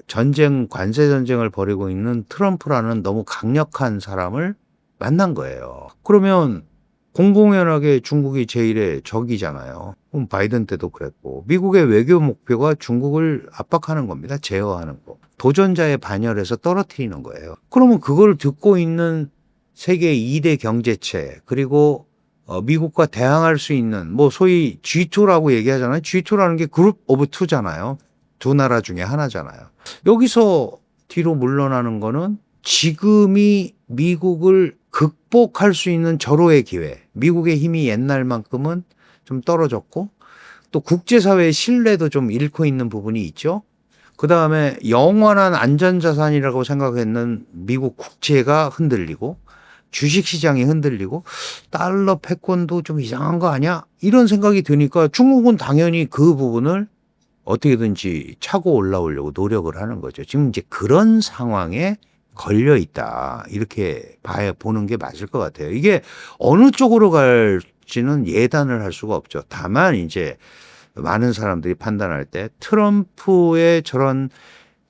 전쟁, 관세 전쟁을 벌이고 있는 트럼프라는 너무 강력한 사람을 만난 거예요. 그러면 공공연하게 중국이 제일의 적이잖아요. 그럼 바이든 때도 그랬고 미국의 외교 목표가 중국을 압박하는 겁니다. 제어하는 거. 도전자의 반열에서 떨어뜨리는 거예요. 그러면 그걸 듣고 있는 세계 2대 경제체 그리고 미국과 대항할 수 있는 뭐 소위 G2라고 얘기하잖아요. G2라는 게 그룹 오브 투잖아요. 두 나라 중에 하나잖아요. 여기서 뒤로 물러나는 거는 지금이 미국을 극복할 수 있는 절호의 기회. 미국의 힘이 옛날만큼은 좀 떨어졌고 또 국제사회의 신뢰도 좀 잃고 있는 부분이 있죠. 그 다음에 영원한 안전자산이라고 생각했는 미국 국채가 흔들리고 주식시장이 흔들리고 달러 패권도 좀 이상한 거 아니야? 이런 생각이 드니까 중국은 당연히 그 부분을 어떻게든지 차고 올라오려고 노력을 하는 거죠. 지금 이제 그런 상황에 걸려 있다. 이렇게 보는 게 맞을 것 같아요. 이게 어느 쪽으로 갈지는 예단을 할 수가 없죠. 다만 이제 많은 사람들이 판단할 때 트럼프의 저런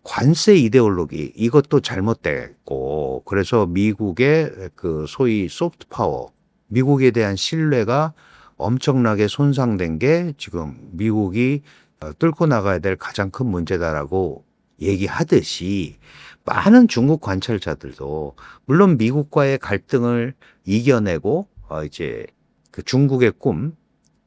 관세 이데올로기 이것도 잘못됐고 그래서 미국의 그 소위 소프트 파워 미국에 대한 신뢰가 엄청나게 손상된 게 지금 미국이 뚫고 나가야 될 가장 큰 문제다라고 얘기하듯이 많은 중국 관찰자들도 물론 미국과의 갈등을 이겨내고 이제 그 중국의 꿈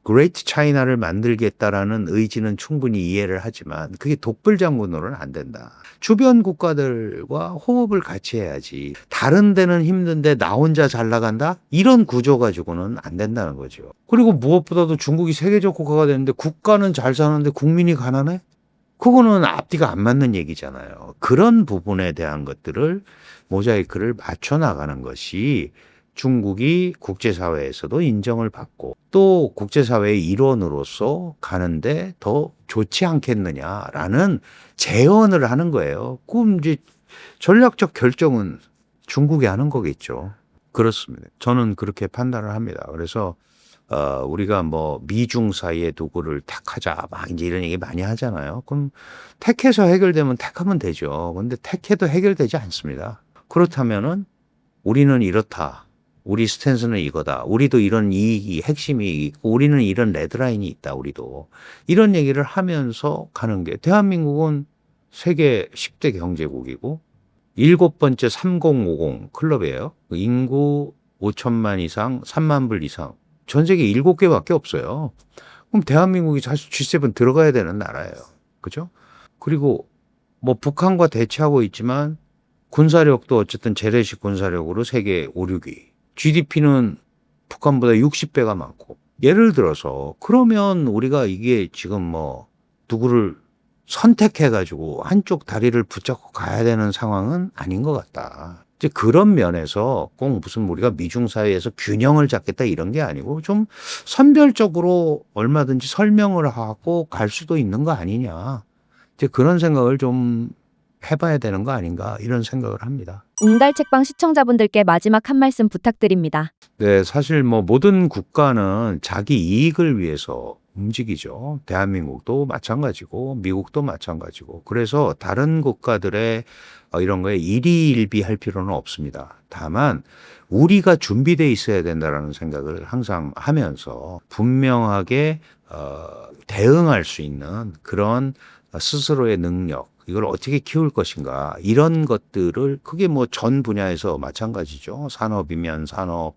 그레이트 차이나를 만들겠다라는 의지는 충분히 이해를 하지만 그게 독불장군으로는 안 된다. 주변 국가들과 호흡을 같이 해야지. 다른 데는 힘든데 나 혼자 잘 나간다? 이런 구조 가지고는 안 된다는 거죠. 그리고 무엇보다도 중국이 세계적 국가가 되는데 국가는 잘 사는데 국민이 가난해? 그거는 앞뒤가 안 맞는 얘기잖아요. 그런 부분에 대한 것들을 모자이크를 맞춰 나가는 것이 중국이 국제사회에서도 인정을 받고 또 국제사회의 일원으로서 가는데 더 좋지 않겠느냐라는 제언을 하는 거예요. 그럼 이제 전략적 결정은 중국이 하는 거겠죠. 그렇습니다. 저는 그렇게 판단을 합니다. 그래서 우리가 뭐 미중 사이에 누구를 택하자 막 이제 이런 얘기 많이 하잖아요. 그럼 택해서 해결되면 택하면 되죠. 근데 택해도 해결되지 않습니다. 그렇다면은 우리는 이렇다. 우리 스탠스는 이거다. 우리도 이런 이익이 핵심이 있고 우리는 이런 레드라인이 있다. 우리도. 이런 얘기를 하면서 가는 게 대한민국은 세계 10대 경제국이고 7번째 3050 클럽이에요. 인구 5천만 이상, 3만 불 이상. 전 세계 7개밖에 없어요. 그럼 대한민국이 사실 G7 들어가야 되는 나라예요. 그죠? 그리고 뭐 북한과 대치하고 있지만 군사력도 어쨌든 재래식 군사력으로 세계 5, 6위. GDP는 북한보다 60배가 많고. 예를 들어서 그러면 우리가 이게 지금 뭐 누구를 선택해가지고 한쪽 다리를 붙잡고 가야 되는 상황은 아닌 것 같다. 이제 그런 면에서 꼭 무슨 우리가 미중 사회에서 균형을 잡겠다 이런 게 아니고 좀 선별적으로 얼마든지 설명을 하고 갈 수도 있는 거 아니냐. 이제 그런 생각을 좀 해봐야 되는 거 아닌가 이런 생각을 합니다. 웅달책방 시청자분들께 마지막 한 말씀 부탁드립니다. 네, 사실 뭐 모든 국가는 자기 이익을 위해서 움직이죠. 대한민국도 마찬가지고 미국도 마찬가지고. 그래서 다른 국가들의 이런 거에 일희일비할 필요는 없습니다. 다만 우리가 준비돼 있어야 된다라는 생각을 항상 하면서 분명하게 대응할 수 있는 그런 스스로의 능력 이걸 어떻게 키울 것인가 이런 것들을 그게 뭐 전 분야에서 마찬가지죠. 산업이면 산업,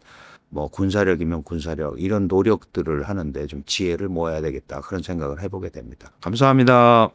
뭐 군사력이면 군사력 이런 노력들을 하는데 좀 지혜를 모아야 되겠다 그런 생각을 해보게 됩니다. 감사합니다.